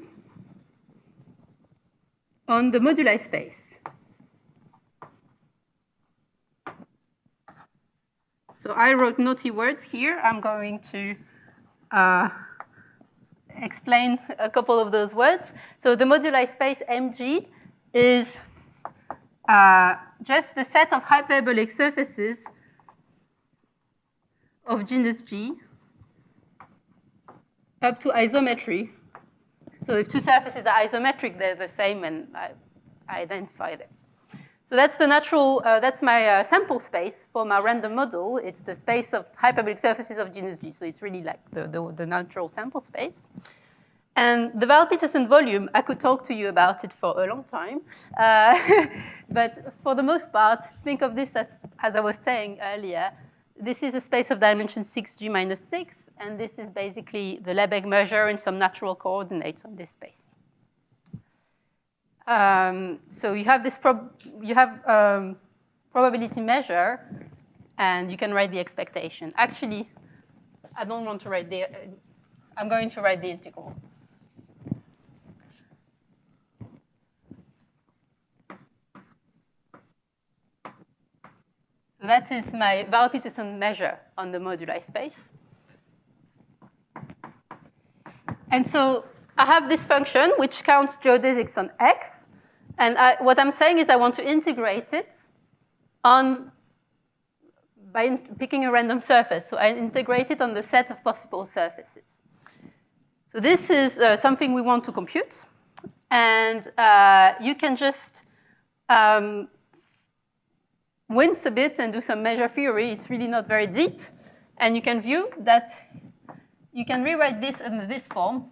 on the moduli space. So I wrote naughty words here. I'm going to explain a couple of those words. So the moduli space MG is just the set of hyperbolic surfaces of genus G up to isometry. So if 2 surfaces are isometric, they're the same, and I identify them. So that's the natural, that's my sample space for my random model. It's the space of hyperbolic surfaces of genus G. So it's really like the natural sample space. And the Val-Petersen volume, I could talk to you about it for a long time. But for the most part, think of this as I was saying earlier, this is a space of dimension 6G minus 6, and this is basically the Lebesgue measure in some natural coordinates on this space. So you have this probability measure, and you can write the expectation. Actually, I don't want to write I'm going to write the integral. So that is my Val-Petersen measure on the moduli space. And so I have this function which counts geodesics on X. And what I'm saying is I want to integrate it by picking a random surface. So I integrate it on the set of possible surfaces. So this is something we want to compute. And you can just wince a bit and do some measure theory. It's really not very deep. And you can view that you can rewrite this in this form.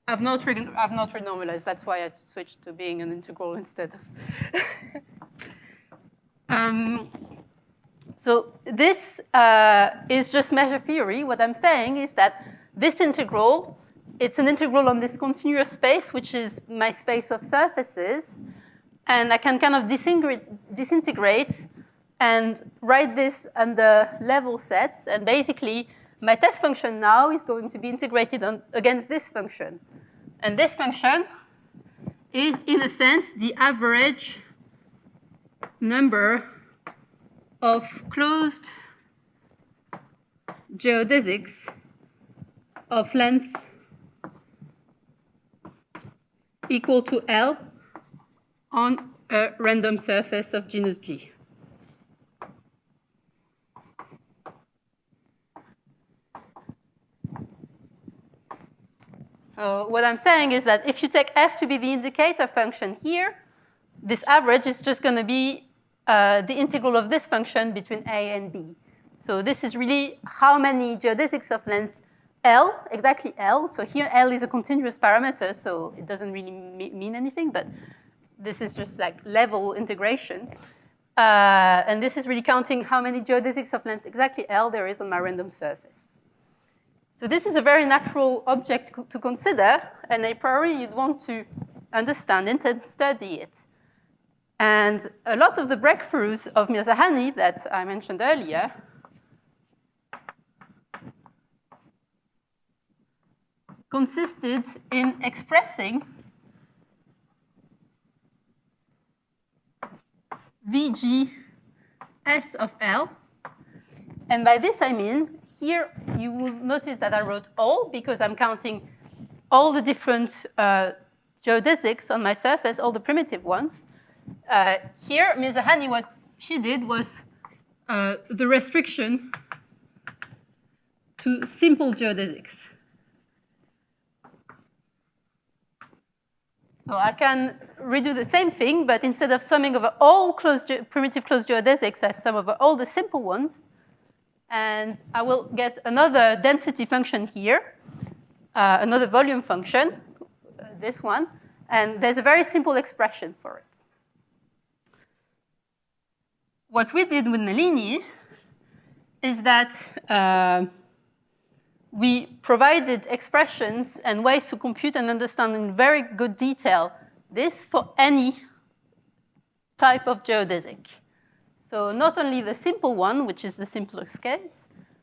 I've not renormalized. That's why I switched to being an integral instead of. So this is just measure theory. What I'm saying is that this integral, it's an integral on this continuous space, which is my space of surfaces. And I can kind of disintegrate and write this under level sets. And basically, my test function now is going to be integrated against this function. And this function is, in a sense, the average number of closed geodesics of length equal to L on a random surface of genus G. what I'm saying is that if you take f to be the indicator function here, this average is just going to be the integral of this function between a and b. So this is really how many geodesics of length L, exactly L. So here L is a continuous parameter, so it doesn't really mean anything, but this is just like level integration. And this is really counting how many geodesics of length exactly L there is on my random surface. So this is a very natural object to consider, and a priori you'd want to understand it and study it. And a lot of the breakthroughs of Mirzahani that I mentioned earlier consisted in expressing VG S of L. And by this I mean, here you will notice that I wrote all because I'm counting all the different geodesics on my surface, all the primitive ones. Here, Mirzahani, what she did was the restriction to simple geodesics. So I can redo the same thing, but instead of summing over all primitive closed geodesics, I sum over all the simple ones. And I will get another density function here, another volume function, this one. And there's a very simple expression for it. What we did with Nalini is that we provided expressions and ways to compute and understand in very good detail this for any type of geodesic. So not only the simple one, which is the simplest case,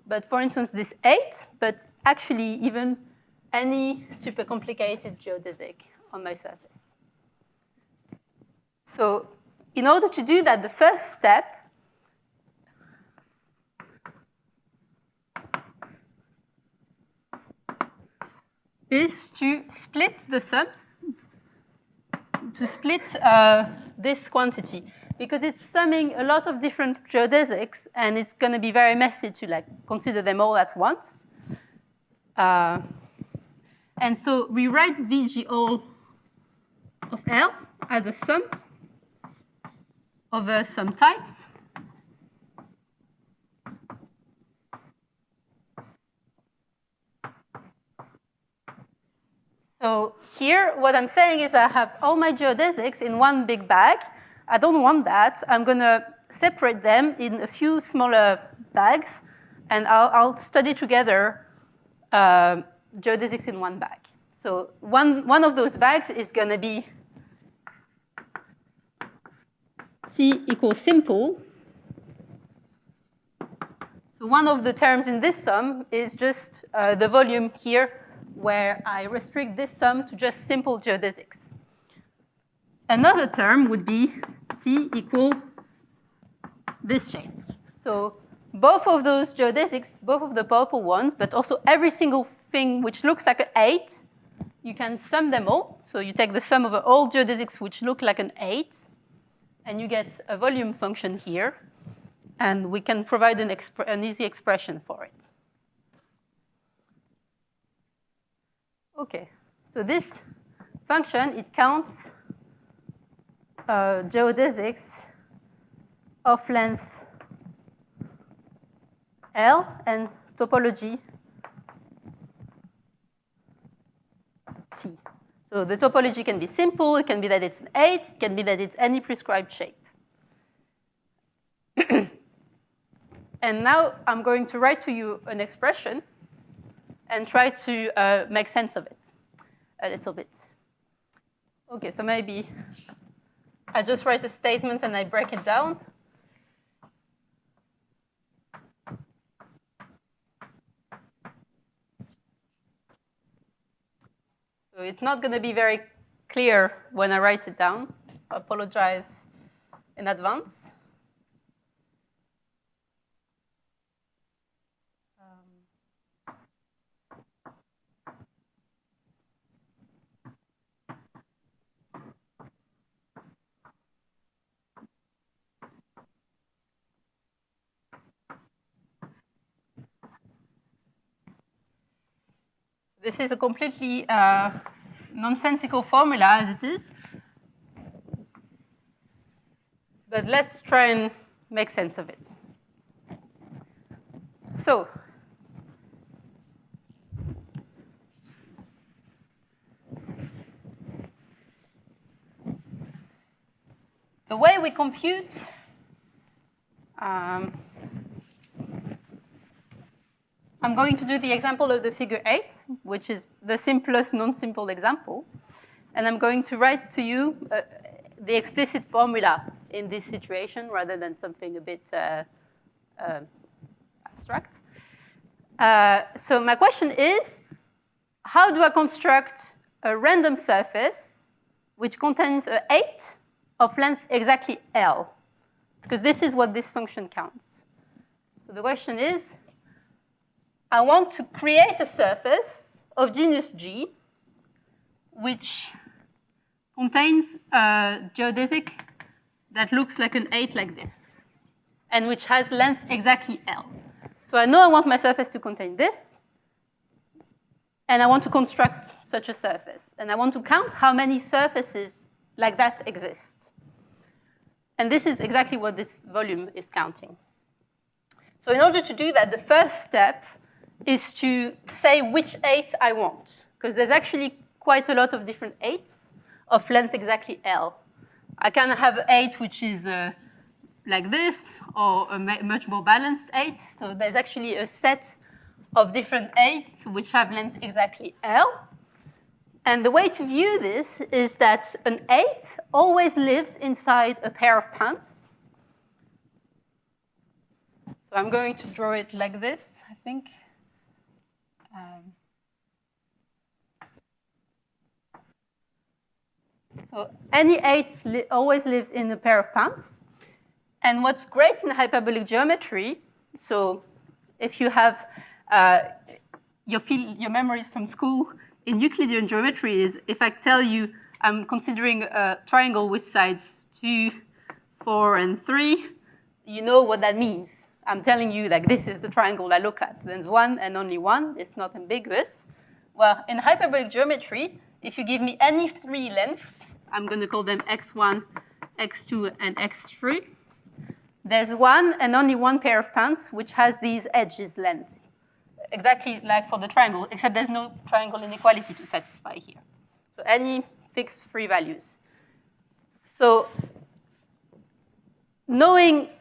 but for instance this 8, but actually even any super complicated geodesic on my surface. So in order to do that, the first step is to split the sum, to split this quantity, because it's summing a lot of different geodesics, and it's going to be very messy to like consider them all at once. And so we write VG all of L as a sum over some types. So here, what I'm saying is I have all my geodesics in one big bag. I don't want that. I'm going to separate them in a few smaller bags, and I'll study together geodesics in one bag. So one of those bags is going to be T equals simple. So one of the terms in this sum is just the volume here, where I restrict this sum to just simple geodesics. Another term would be T equal this shape. So both of those geodesics, both of the purple ones, but also every single thing which looks like an 8, you can sum them all. So you take the sum of all geodesics which look like an 8, and you get a volume function here. And we can provide an easy expression for it. OK, so this function, it counts geodesics of length L and topology T. So the topology can be simple. It can be that it's an 8. It can be that it's any prescribed shape. And now I'm going to write to you an expression and try to make sense of it a little bit. OK, so maybe I just write a statement and I break it down. So it's not going to be very clear when I write it down. I apologize in advance. This is a completely nonsensical formula as it is. But let's try and make sense of it. So, the way we compute I'm going to do the example of the figure 8, which is the simplest non-simple example. And I'm going to write to you the explicit formula in this situation rather than something a bit abstract. So my question is, how do I construct a random surface which contains an 8 of length exactly L? Because this is what this function counts. So the question is, I want to create a surface of genus G which contains a geodesic that looks like an 8 like this, and which has length exactly L. So I know I want my surface to contain this, and I want to construct such a surface. And I want to count how many surfaces like that exist. And this is exactly what this volume is counting. So in order to do that, the first step is to say which 8 I want, because there's actually quite a lot of different 8s of length exactly L. I can have 8 which is like this, or a much more balanced 8. So there's actually a set of different 8s which have length exactly L. And the way to view this is that an 8 always lives inside a pair of pants. So I'm going to draw it like this, I think. So any 8 always lives in a pair of pants. And what's great in hyperbolic geometry, so if you have your memories from school in Euclidean geometry, is if I tell you I'm considering a triangle with sides 2, 4, and 3, you know what that means. I'm telling you, like, this is the triangle I look at. There's one and only one. It's not ambiguous. Well, in hyperbolic geometry, if you give me any 3 lengths, I'm going to call them x1, x2, and x3. There's one and only one pair of pants which has these edges length, exactly like for the triangle, except there's no triangle inequality to satisfy here. So any fixed 3 values. So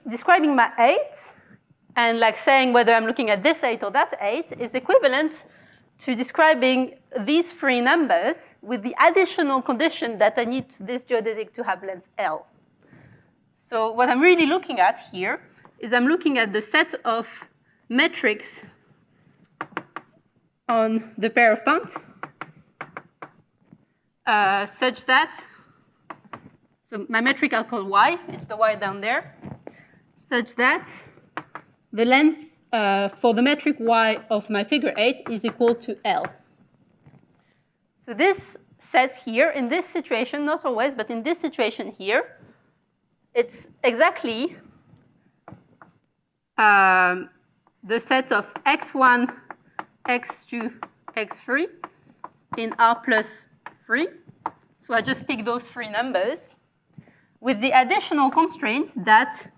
describing my 8, and like saying whether I'm looking at this 8 or that 8 is equivalent to describing these 3 numbers with the additional condition that I need this geodesic to have length L. So what I'm really looking at here is I'm looking at the set of metrics on the pair of pants such that, so my metric I'll call y, it's the y down there, such that the length for the metric y of my figure 8 is equal to L. So this set here, in this situation, not always, but in this situation here, it's exactly the set of x1, x2, x3 in R plus 3. So I just pick those 3 numbers with the additional constraint that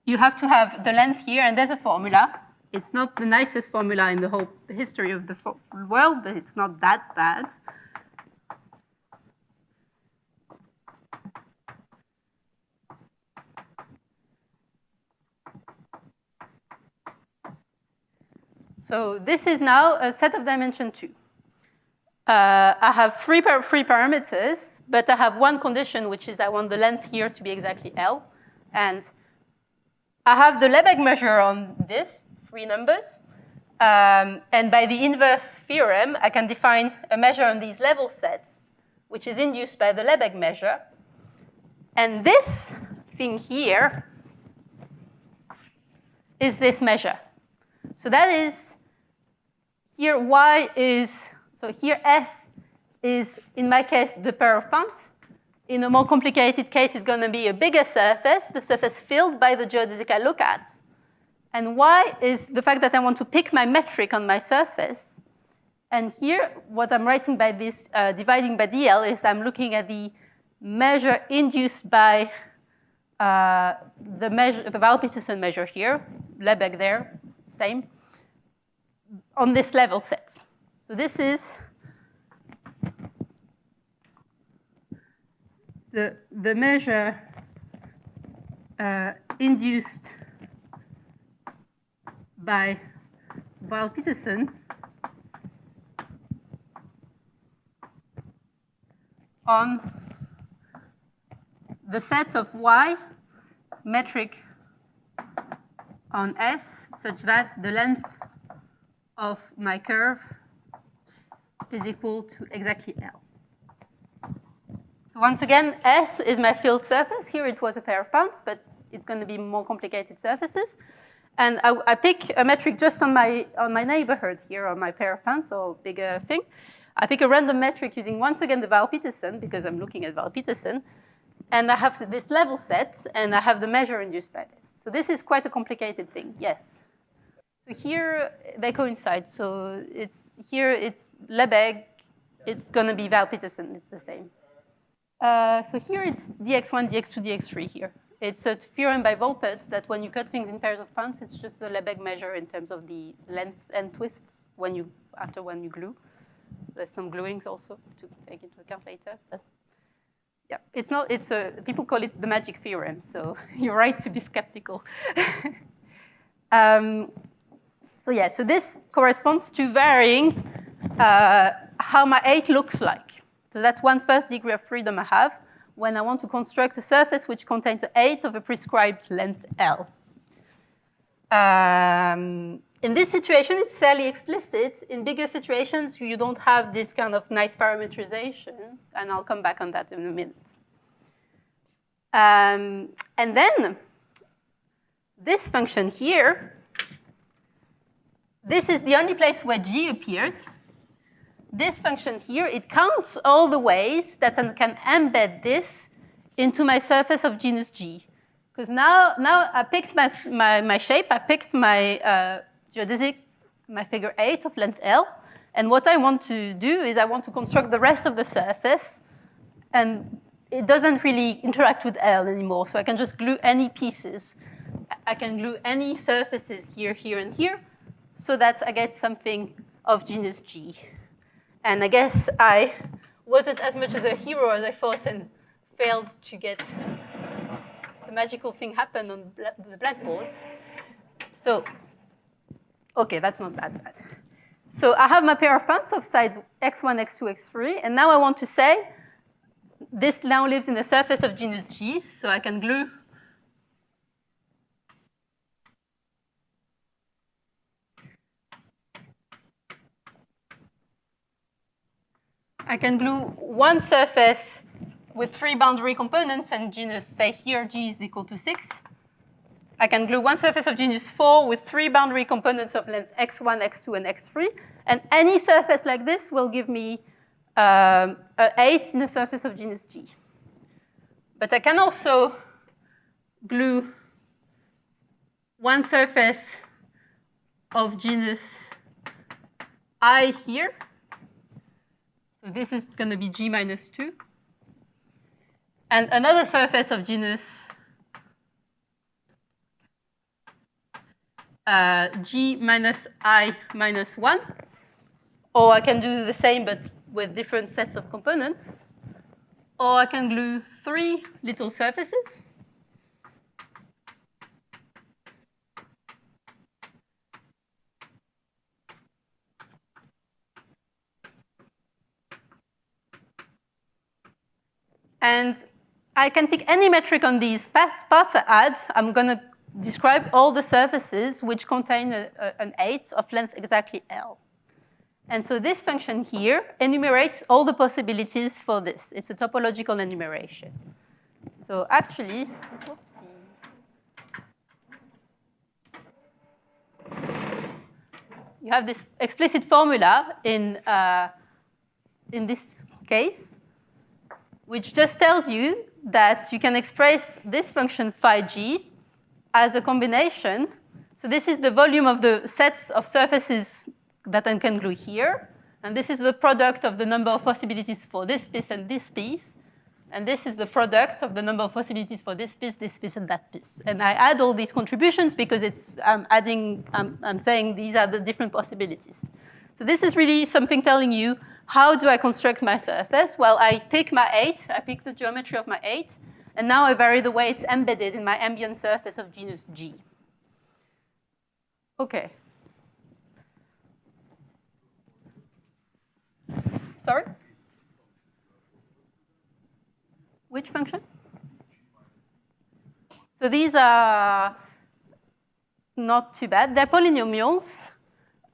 you have to have the length here, and there's a formula. It's not the nicest formula in the whole history of the world, but it's not that bad. So this is now a set of dimension 2. I have 3 parameters, but I have one condition, which is I want the length here to be exactly L. And I have the Lebesgue measure on this, 3 numbers. And by the inverse theorem, I can define a measure on these level sets, which is induced by the Lebesgue measure. And this thing here is this measure. So that is, here y is, so here S is, in my case, the pair of pants. In a more complicated case, it's going to be a bigger surface, the surface filled by the geodesic I look at. And y is the fact that I want to pick my metric on my surface. And here, what I'm writing by this dividing by DL is I'm looking at the measure induced by the Val-Petersen measure here, Lebesgue there, same, on this level set. So this is the measure induced by Val-Petersen on the set of Y metric on S such that the length of my curve is equal to exactly L. So once again, S is my field surface. Here it was a pair of points, but it's going to be more complicated surfaces. And I pick a metric just on my neighborhood here, on my pair of points, or bigger thing. I pick a random metric using, once again, the Val-Petersen, because I'm looking at Val-Petersen. And I have this level set, and I have the measure induced by this. So this is quite a complicated thing, yes. So here, they coincide. So here it's Lebesgue. It's going to be Val-Petersen. It's the same. So here it's dx1, dx2, dx3 here. It's a theorem by Volpert that when you cut things in pairs of points, it's just the Lebesgue measure in terms of the lengths and twists when you glue. There's some gluings also to take into account later. But yeah, it's not. People call it the magic theorem. So you're right to be skeptical. So yeah, so this corresponds to varying how my 8 looks like. So that's one first degree of freedom I have when I want to construct a surface which contains 8 of a prescribed length L. In this situation, it's fairly explicit. In bigger situations, you don't have this kind of nice parametrization, and I'll come back on that in a minute. And then this function here, this is the only place where G appears. This function here, it counts all the ways that I can embed this into my surface of genus G. Because now I picked my shape, I picked my geodesic, my figure 8 of length L. And what I want to do is I want to construct the rest of the surface. And it doesn't really interact with L anymore. So I can just glue any pieces. I can glue any surfaces here, here, and here, so that I get something of genus G. And I guess I wasn't as much as a hero as I thought and failed to get the magical thing happen on the blackboards. So, OK, that's not that bad. So I have my pair of points of sides x1, x2, x3. And now I want to say this now lives in the surface of genus G. So I can glue one surface with 3 boundary components and genus, say here, G is equal to 6. I can glue one surface of genus 4 with 3 boundary components of length x1, x2, and x3. And any surface like this will give me 8 in the surface of genus G. But I can also glue one surface of genus I here. So this is going to be G minus 2. And another surface of genus G minus I minus 1. Or I can do the same but with different sets of components. Or I can glue 3 little surfaces. And I can pick any metric on these parts I add. I'm going to describe all the surfaces which contain an 8 of length exactly L. And so this function here enumerates all the possibilities for this. It's a topological enumeration. So actually, you have this explicit formula in this case, which just tells you that you can express this function phi g as a combination. So this is the volume of the sets of surfaces that I can glue here. And this is the product of the number of possibilities for this piece and this piece. And this is the product of the number of possibilities for this piece, and that piece. And I add all these contributions because I'm saying these are the different possibilities. So this is really something telling you, how do I construct my surface? Well, I pick my 8, I pick the geometry of my 8, and now I vary the way it's embedded in my ambient surface of genus G. Okay. Sorry? Which function? So these are not too bad. They're polynomials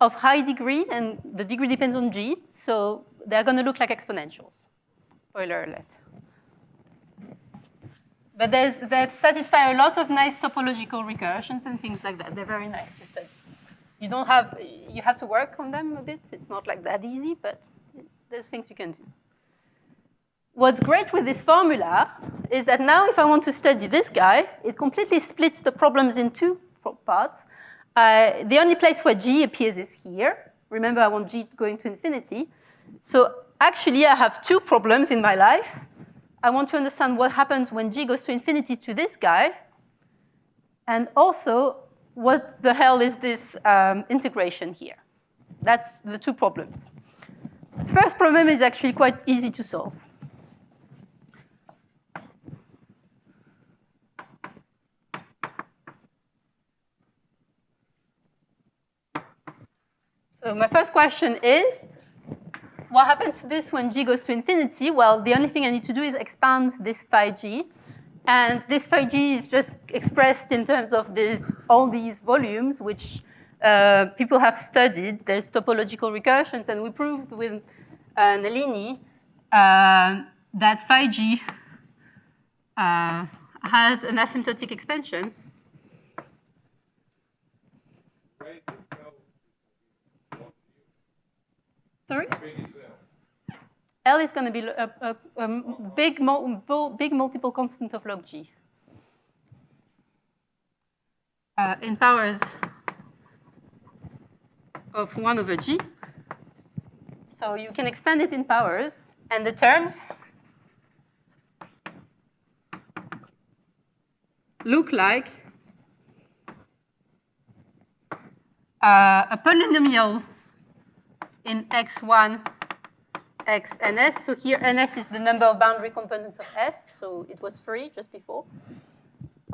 of high degree, and the degree depends on G, so they're going to look like exponentials. Spoiler alert. But they satisfy a lot of nice topological recursions and things like that. They're very nice to study. You have to work on them a bit. It's not like that easy, but there's things you can do. What's great with this formula is that now if I want to study this guy, it completely splits the problems in two parts. The only place where G appears is here. Remember, I want G going to infinity. So actually, I have two problems in my life. I want to understand what happens when G goes to infinity to this guy. And also, what the hell is this integration here? That's the two problems. First problem is actually quite easy to solve. So my first question is, what happens to this when G goes to infinity? Well, the only thing I need to do is expand this phi G. And this phi G is just expressed in terms of all these volumes, which people have studied. There's topological recursions, and we proved with Nalini that phi G has an asymptotic expansion. Sorry? L is going to be a big multiple constant of log G in powers of 1 over G. So you can expand it in powers, and the terms look like a polynomial in x1, x, and s. So here, ns is the number of boundary components of S. So it was 3 just before.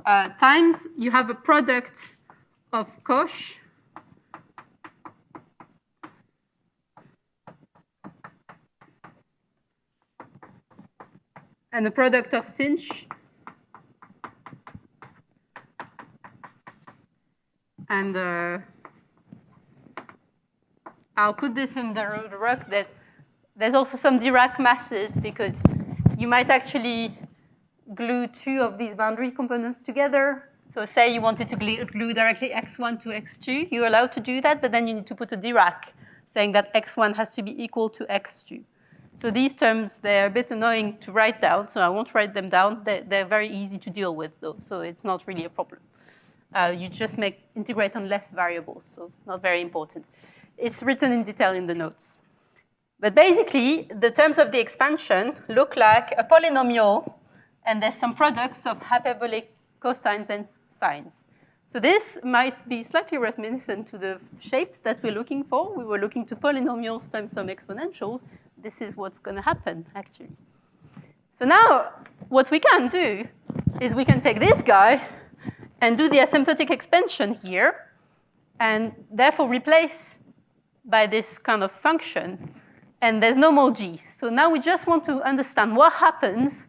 Times, you have a product of Koch and a product of Sinch. And I'll put this in the Dirac. There's also some Dirac masses, because you might actually glue 2 of these boundary components together. So say you wanted to glue directly x1 to x2. You're allowed to do that, but then you need to put a Dirac saying that x1 has to be equal to x2. So these terms, they're a bit annoying to write down, so I won't write them down. They're very easy to deal with, though, so it's not really a problem. You just integrate on less variables, so not very important. It's written in detail in the notes. But basically, the terms of the expansion look like a polynomial, and there's some products of hyperbolic cosines and sines. So this might be slightly reminiscent to the shapes that we're looking for. We were looking to polynomials times some exponentials. This is what's going to happen, actually. So now, what we can do is we can take this guy and do the asymptotic expansion here, and therefore replace by this kind of function, and there's no more G. So now we just want to understand what happens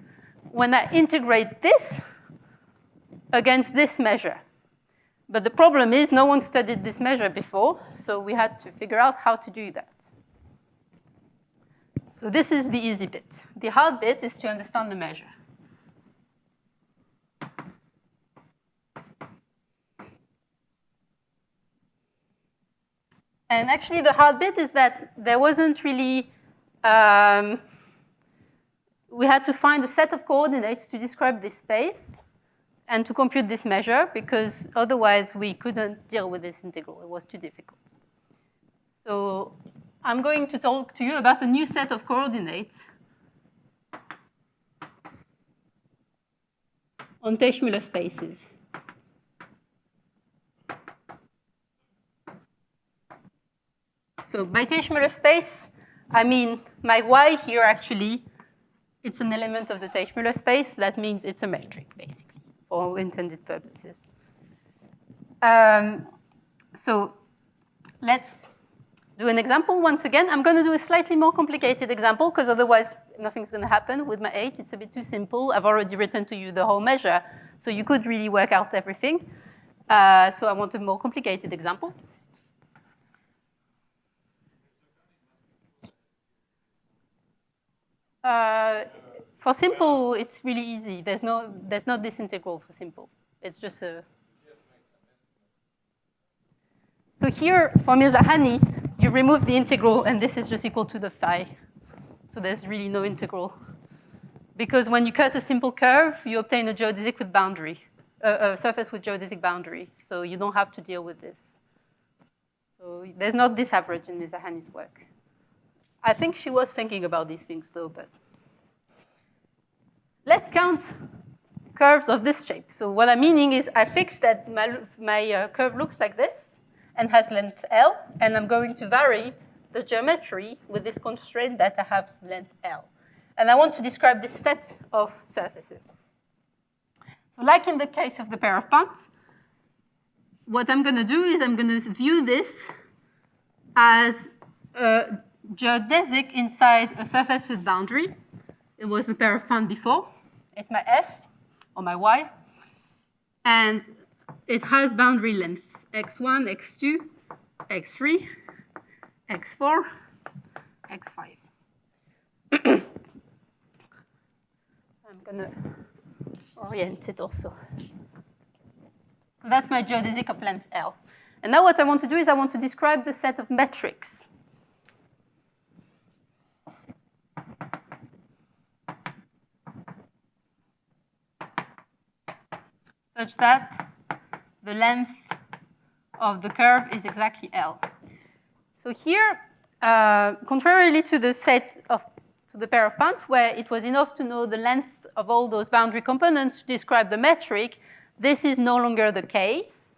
when I integrate this against this measure. But the problem is no one studied this measure before, so we had to figure out how to do that. So this is the easy bit. The hard bit is to understand the measure. And actually, the hard bit is that there wasn't really, we had to find a set of coordinates to describe this space and to compute this measure, because otherwise we couldn't deal with this integral. It was too difficult. So I'm going to talk to you about a new set of coordinates on Teichmüller spaces. So by Teichmüller space, I mean my Y here actually, it's an element of the Teichmüller space. That means it's a metric, basically, for all intended purposes. So let's do an example once again. I'm going to do a slightly more complicated example, because otherwise nothing's going to happen with my 8. It's a bit too simple. I've already written to you the whole measure, so you could really work out everything. So I want a more complicated example. For simple, it's really easy. There's not this integral for simple. It's just a... So here, for Mirzakhani, you remove the integral, and this is just equal to the phi. So there's really no integral. Because when you cut a simple curve, you obtain a geodesic with boundary, a surface with geodesic boundary. So you don't have to deal with this. So there's not this average in Mirzakhani's work. I think she was thinking about these things, though, but... Let's count curves of this shape. So what I'm meaning is I fix that my curve looks like this and has length L, and I'm going to vary the geometry with this constraint that I have length L. And I want to describe this set of surfaces. So like in the case of the pair of points, what I'm going to do is I'm going to view this as a geodesic inside a surface with boundary. It was a pair of points before. It's my S or my Y. And it has boundary lengths, x1, x2, x3, x4, x5. I'm going to orient it also. So that's my geodesic of length L. And now what I want to do is I want to describe the set of metrics. Such that the length of the curve is exactly L. So here, contrarily to the to the pair of points, where it was enough to know the length of all those boundary components to describe the metric, this is no longer the case.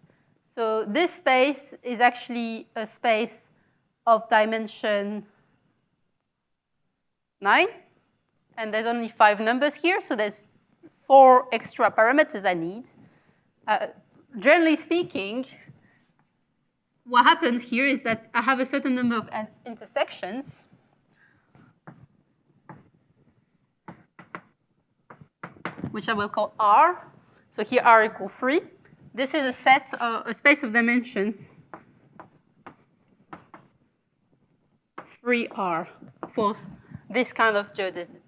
So this space is actually a space of dimension 9, and there's only 5 numbers here, so there's 4 extra parameters I need. Generally speaking, what happens here is that I have a certain number of intersections. Which I will call R. So here R equals 3. This is a set, a space of dimension 3R for this kind of geodesic.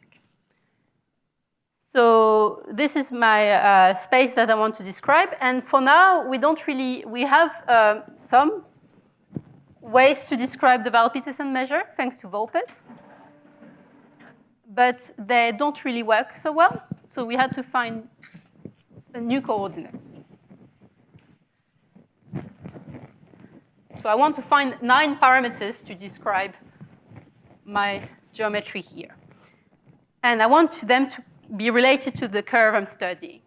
So this is my space that I want to describe. And for now, we have some ways to describe the Val-Petersen measure, thanks to Volpet. But they don't really work so well. So we had to find new coordinates. So I want to find 9 parameters to describe my geometry here. And I want them to be related to the curve I'm studying.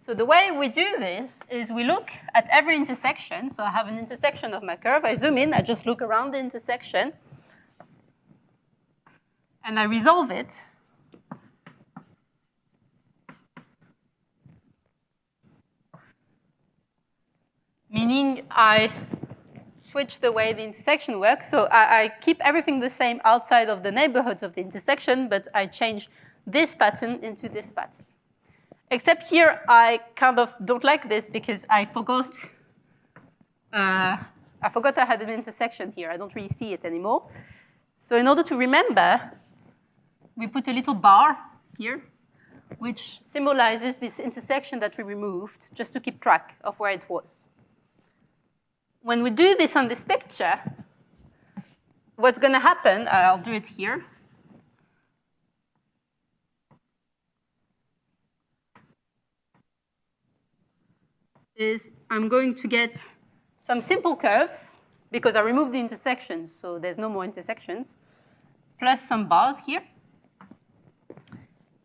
So the way we do this is we look at every intersection. So I have an intersection of my curve. I zoom in. I just look around the intersection. And I resolve it. Meaning I switch the way the intersection works. So I keep everything the same outside of the neighborhoods of the intersection, but I change this pattern into this pattern. Except here, I kind of don't like this because I forgot I had an intersection here. I don't really see it anymore. So in order to remember, we put a little bar here, which symbolizes this intersection that we removed, just to keep track of where it was. When we do this on this picture, what's going to happen, I'll do it here. Is I'm going to get some simple curves because I removed the intersections, so there's no more intersections, plus some bars here.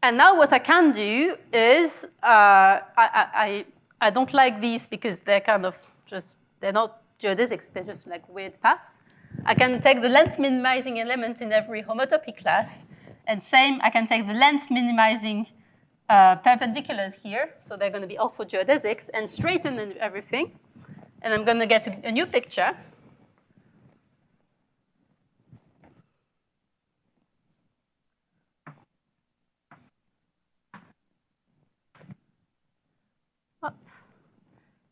And now what I can do is, I don't like these because they're kind of just, they're not geodesics, they're just like weird paths. I can take the length minimizing element in every homotopy class, and same, I can take the length minimizing perpendiculars here, so they're going to be all for geodesics, and straighten everything. And I'm going to get a new picture.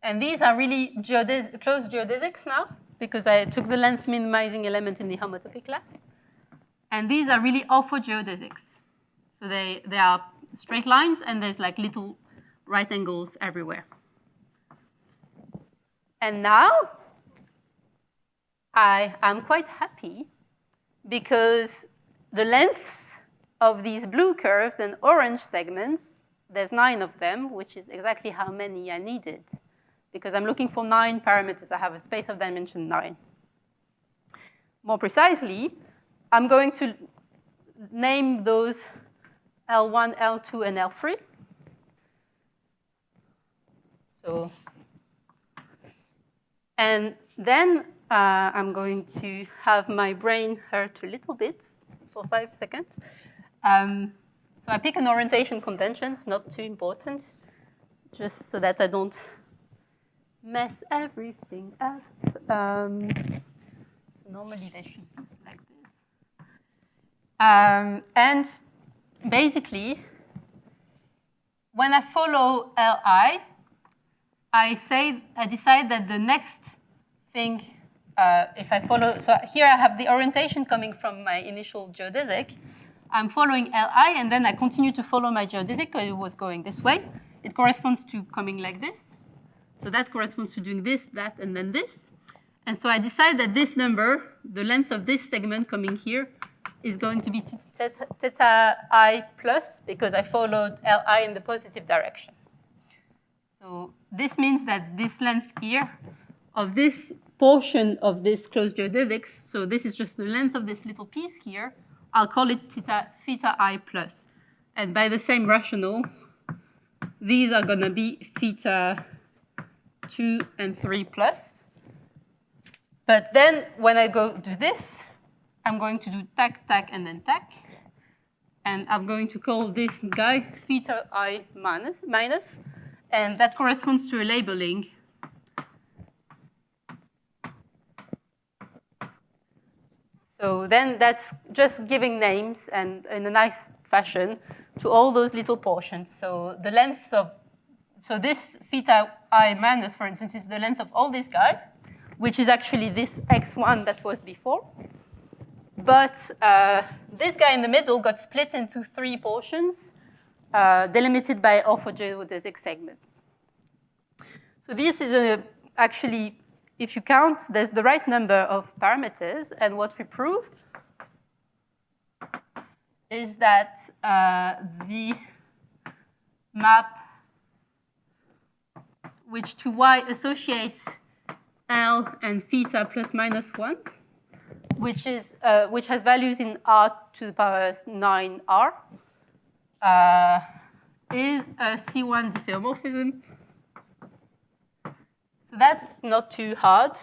And these are really closed geodesics now, because I took the length minimizing element in the homotopy class. And these are really orthogeodesics. So they are straight lines, and there's like little right angles everywhere. And now I am quite happy because the lengths of these blue curves and orange segments, there's 9 of them, which is exactly how many I needed, because I'm looking for 9 parameters. I have a space of dimension 9. More precisely, I'm going to name those L1, L2, and L3. So, and then I'm going to have my brain hurt a little bit for 5 seconds. So I pick an orientation convention. It's not too important, just so that I don't mess everything up. So normally they should be like this. And basically, when I follow Li, I decide that the next thing, if I follow, so here I have the orientation coming from my initial geodesic. I'm following Li, and then I continue to follow my geodesic because it was going this way. It corresponds to coming like this. So that corresponds to doing this, that, and then this. And so I decide that this number, the length of this segment coming here, is going to be theta I plus, because I followed Li in the positive direction. So this means that this length here of this portion of this closed geodesics, so this is just the length of this little piece here, I'll call it theta I plus. And by the same rationale, these are going to be theta 2 and 3 plus. But then when I go do this, I'm going to do tac, tac, and then tac. And I'm going to call this guy theta I minus. And that corresponds to a labeling. So then that's just giving names and in a nice fashion to all those little portions. So the lengths of, so this theta I minus, for instance, is the length of all this guy, which is actually this x1 that was before. But this guy in the middle got split into 3 portions, delimited by orthogeodesic segments. So this is actually, if you count, there's the right number of parameters. And what we prove is that the map which to y associates L and theta plus minus 1, which has values in r to the power 9r, is a C1 diffeomorphism. So that's not too hard.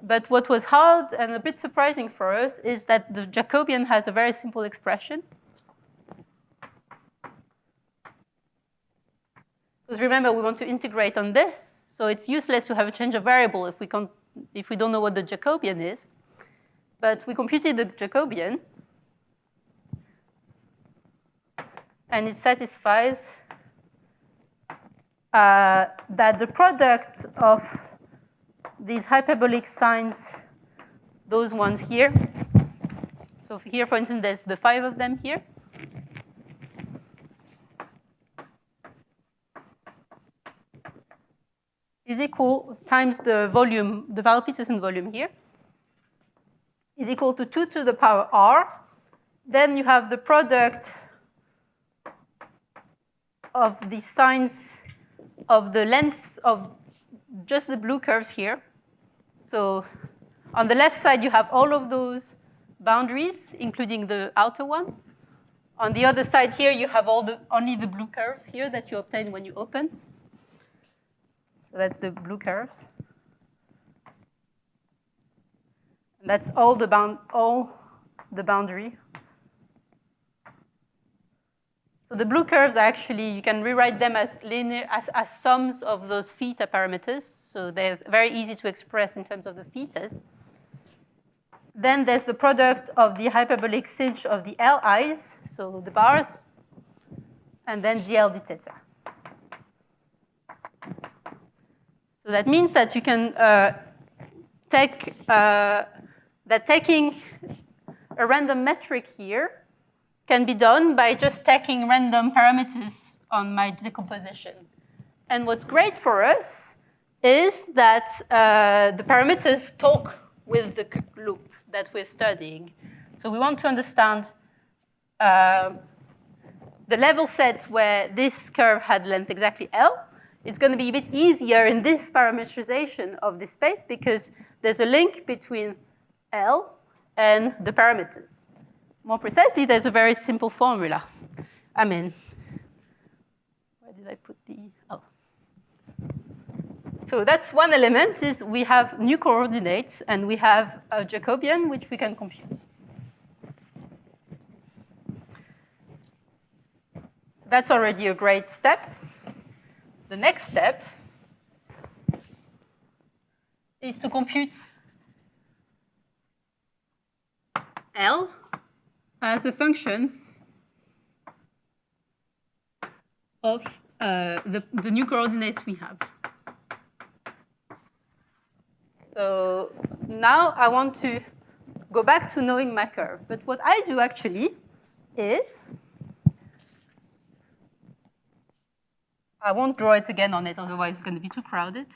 But what was hard and a bit surprising for us is that the Jacobian has a very simple expression. Because remember, we want to integrate on this. So it's useless to have a change of variable if we don't know what the Jacobian is. But we computed the Jacobian. And it satisfies that the product of these hyperbolic signs, those ones here, so here, for instance, there's the 5 of them here, is equal times the volume, the Val-Petersen volume here, is equal to 2 to the power r. Then you have the product of the signs of the lengths of just the blue curves here. So On the left side, you have all of those boundaries, including the outer one. On the other side here, you have only the blue curves here that you obtain when you open. So that's the blue curves. And that's all the boundary. So the blue curves are actually, you can rewrite them as linear, as sums of those theta parameters. So they're very easy to express in terms of the thetas. Then there's the product of the hyperbolic sinh of the Li's, so the bars, and then GL d theta. So that means that you can taking a random metric here can be done by just taking random parameters on my decomposition. And what's great for us is that the parameters talk with the loop that we're studying. So we want to understand the level set where this curve had length exactly L. It's going to be a bit easier in this parameterization of this space because there's a link between L and the parameters. More precisely, there's a very simple formula. I mean, where did I put the, oh. So that's one element, is we have new coordinates, and we have a Jacobian, which we can compute. That's already a great step. The next step is to compute L as a function of the new coordinates we have. So now I want to go back to knowing my curve. But what I do actually is, I won't draw it again on it, otherwise it's going to be too crowded.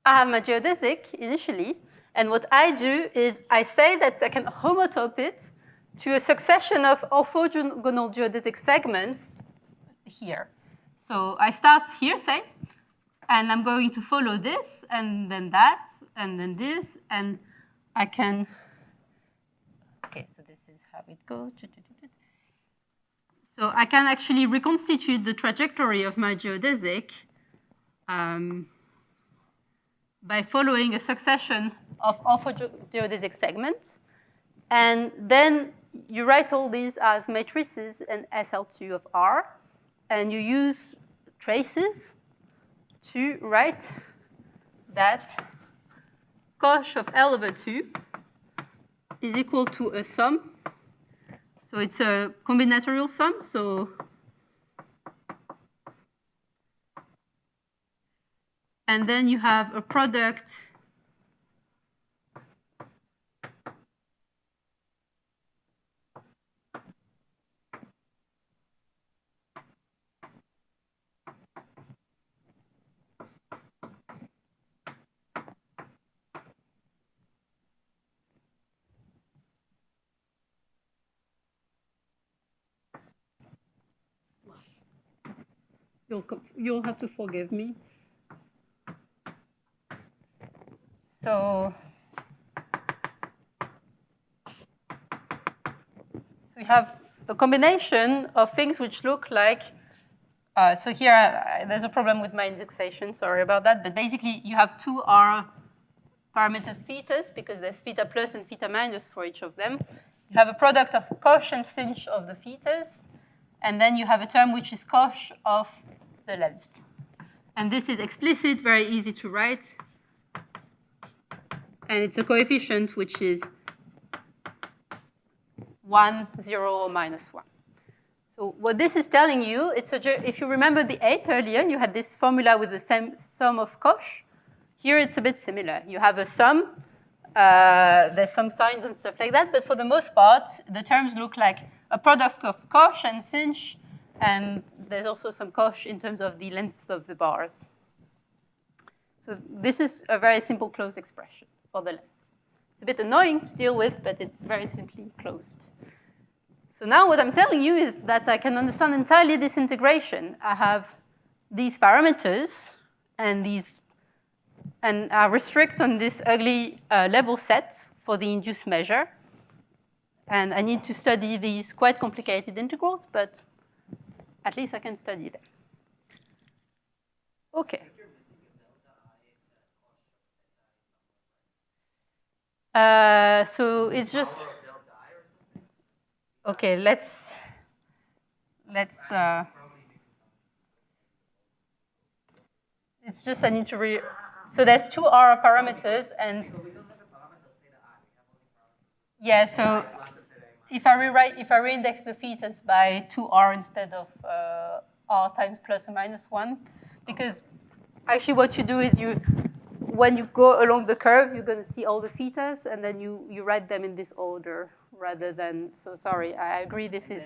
I have my geodesic initially, and what I do is I say that I can homotope it to a succession of orthogonal geodesic segments here. So I start here, say, and I'm going to follow this, and then that, and then this, and I can, okay, so this is how it goes. So I can actually reconstitute the trajectory of my geodesic by following a succession of orthogeodesic segments. And then you write all these as matrices and SL2 of R. And you use traces to write that cosh of L over 2 is equal to a sum. So it's a combinatorial sum. So and then you have a product You'll have to forgive me. So we have a combination of things which look like, so here there's a problem with my indexation, sorry about that, but basically you have two R parameter thetas because there's theta plus and theta minus for each of them. You have a product of cosh and sinh of the thetas, and then you have a term which is cosh of the length. And this is explicit, very easy to write. And it's a coefficient which is 1, 0, or minus 1. So what this is telling you, if you remember the 8 earlier, you had this formula with the same sum of cosh. Here it's a bit similar. You have a sum, there's some signs and stuff like that, but for the most part, the terms look like a product of cosh and sinh, and there's also some cosh in terms of the length of the bars. So this is a very simple closed expression for the length. It's a bit annoying to deal with, but it's very simply closed. So now what I'm telling you is that I can understand entirely this integration. I have these parameters and restrict on this ugly level set for the induced measure. And I need to study these quite complicated integrals, but at least I can study them. Okay. So it's just, okay, let's it's just I need to so there's two R parameters, and yeah, so if I reindex the thetas by 2R instead of R times plus or minus 1, because actually what you do is when you go along the curve, you're going to see all the thetas, and then you write them in this order rather than, so sorry, I agree this is.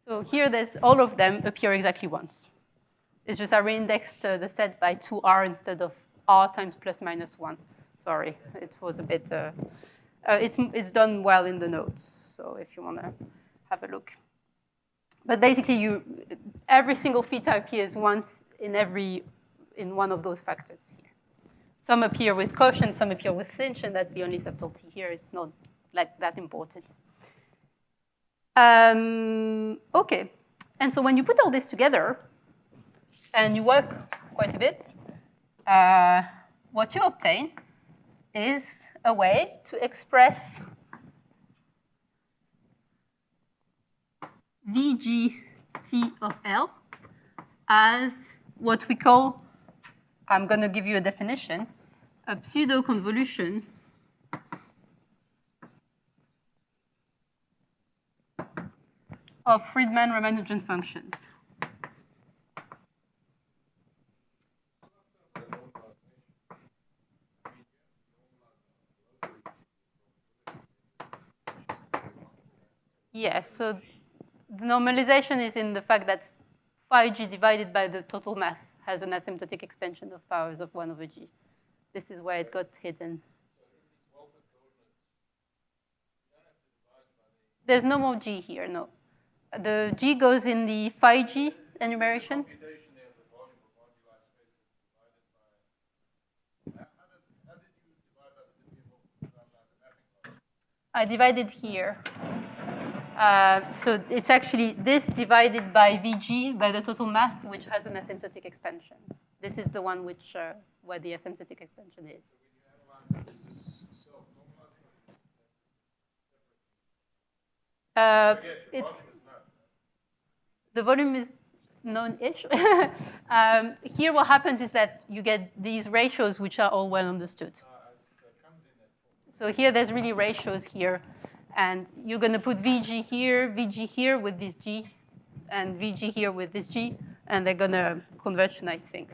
So here there's all of them appear exactly once. It's just I reindexed the set by 2R instead of R times plus minus 1. Sorry, it was a bit, it's done well in the notes, so if you want to have a look. But basically, every single theta appears once in one of those factors here. Some appear with quotient, some appear with sinh, and that's the only subtlety here. It's not like that important. Okay, and so when you put all this together, and you work quite a bit, what you obtain is a way to express VGT of L as what we call, I'm going to give you a definition, a pseudo-convolution of Friedman-Ramanujan functions. Yes, so the normalization is in the fact that phi g divided by the total mass has an asymptotic expansion of powers of 1 over g. This is where it got hidden. There's no more g here, no. The g goes in the phi g enumeration. I divided here. So it's actually this divided by Vg, by the total mass, which has an asymptotic expansion. This is the one which where the asymptotic expansion is. The volume is known-ish. Here what happens is that you get these ratios which are all well understood. So here there's really ratios here. And you're going to put VG here with this G, and VG here with this G, and they're going to converge to nice things.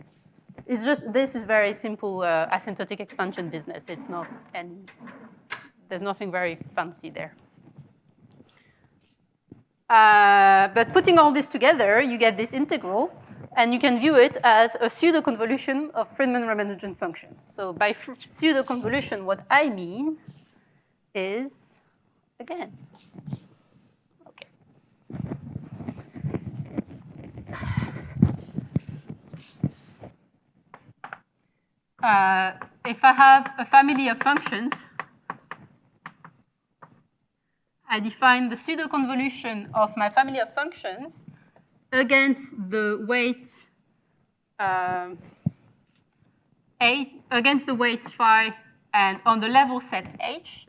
It's just, this is very simple asymptotic expansion business. It's not there's nothing very fancy there. But putting all this together, you get this integral, and you can view it as a pseudo-convolution of Friedman-Ramanujan functions. So by pseudo-convolution, what I mean is, again, okay. If I have a family of functions, I define the pseudo-convolution of my family of functions against the weight against the weight phi and on the level set H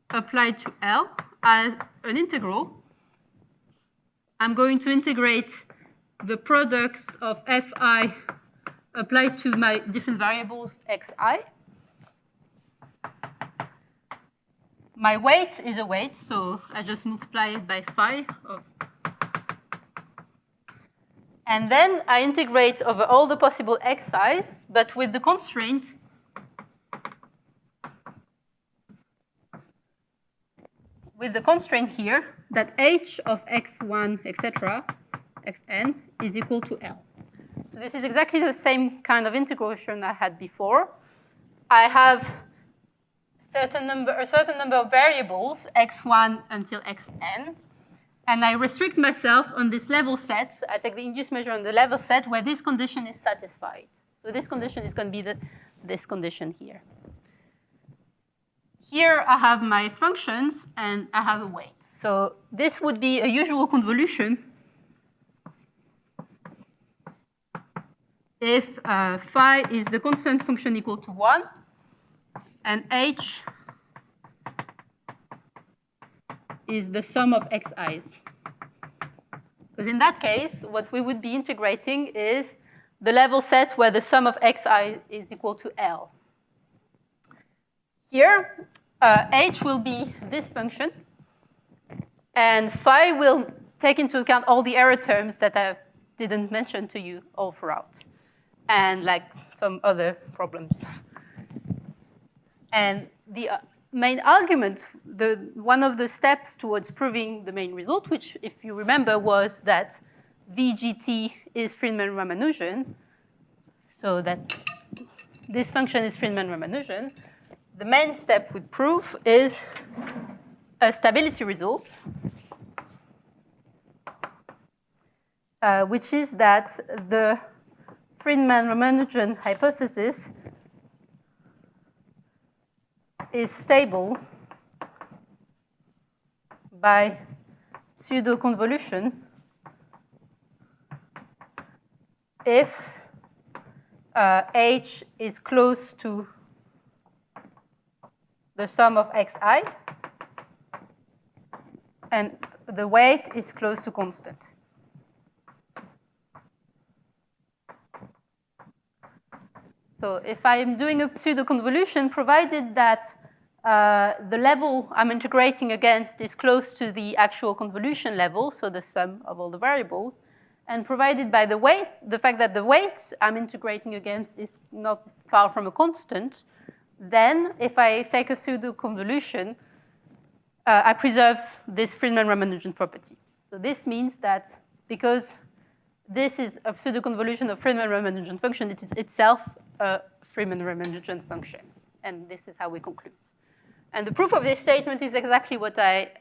applied to L as an integral. I'm going to integrate the products of Fi applied to my different variables Xi. My weight is a weight, so I just multiply it by phi. And then I integrate over all the possible Xi's, but with the constraint here that H of X1, etc., Xn is equal to L. So this is exactly the same kind of integration I had before. I have a certain number of variables, x1 until xn, And I restrict myself on this level set. So I take the induced measure on the level set where this condition is satisfied. So this condition is going to be this condition here. Here I have my functions, and I have a weight. So this would be a usual convolution if phi is the constant function equal to 1, and h is the sum of xi's. Because in that case, what we would be integrating is the level set where the sum of xi is equal to L. Here, h will be this function, and phi will take into account all the error terms that I didn't mention to you all throughout, and like some other problems. And the main argument, one of the steps towards proving the main result, which, if you remember, was that VGT is Friedman-Ramanujan, so that this function is Friedman-Ramanujan, the main step we prove is a stability result, which is that the Friedman-Ramanujan hypothesis is stable by pseudo-convolution if h is close to the sum of xi and the weight is close to constant. So if I'm doing a pseudo-convolution, provided that the level I'm integrating against is close to the actual convolution level, so the sum of all the variables, and provided by the fact that the weights I'm integrating against is not far from a constant, then if I take a pseudo-convolution, I preserve this Friedman-Ramanujan property. So this means that because this is a pseudo-convolution of Friedman-Ramanujan function, it is itself a Friedman-Ramanujan function. And this is how we conclude. And the proof of this statement is exactly what I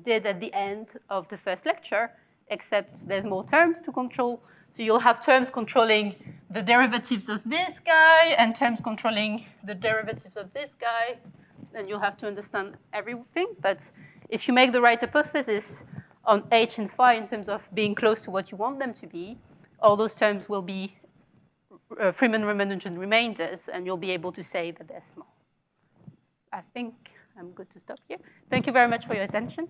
did at the end of the first lecture, except there's more terms to control. So you'll have terms controlling the derivatives of this guy and terms controlling the derivatives of this guy. And you'll have to understand everything. But if you make the right hypothesis on h and phi in terms of being close to what you want them to be, all those terms will be Friedman-Ramanujan remainders, and you'll be able to say that they're small. I think I'm good to stop here. Thank you very much for your attention.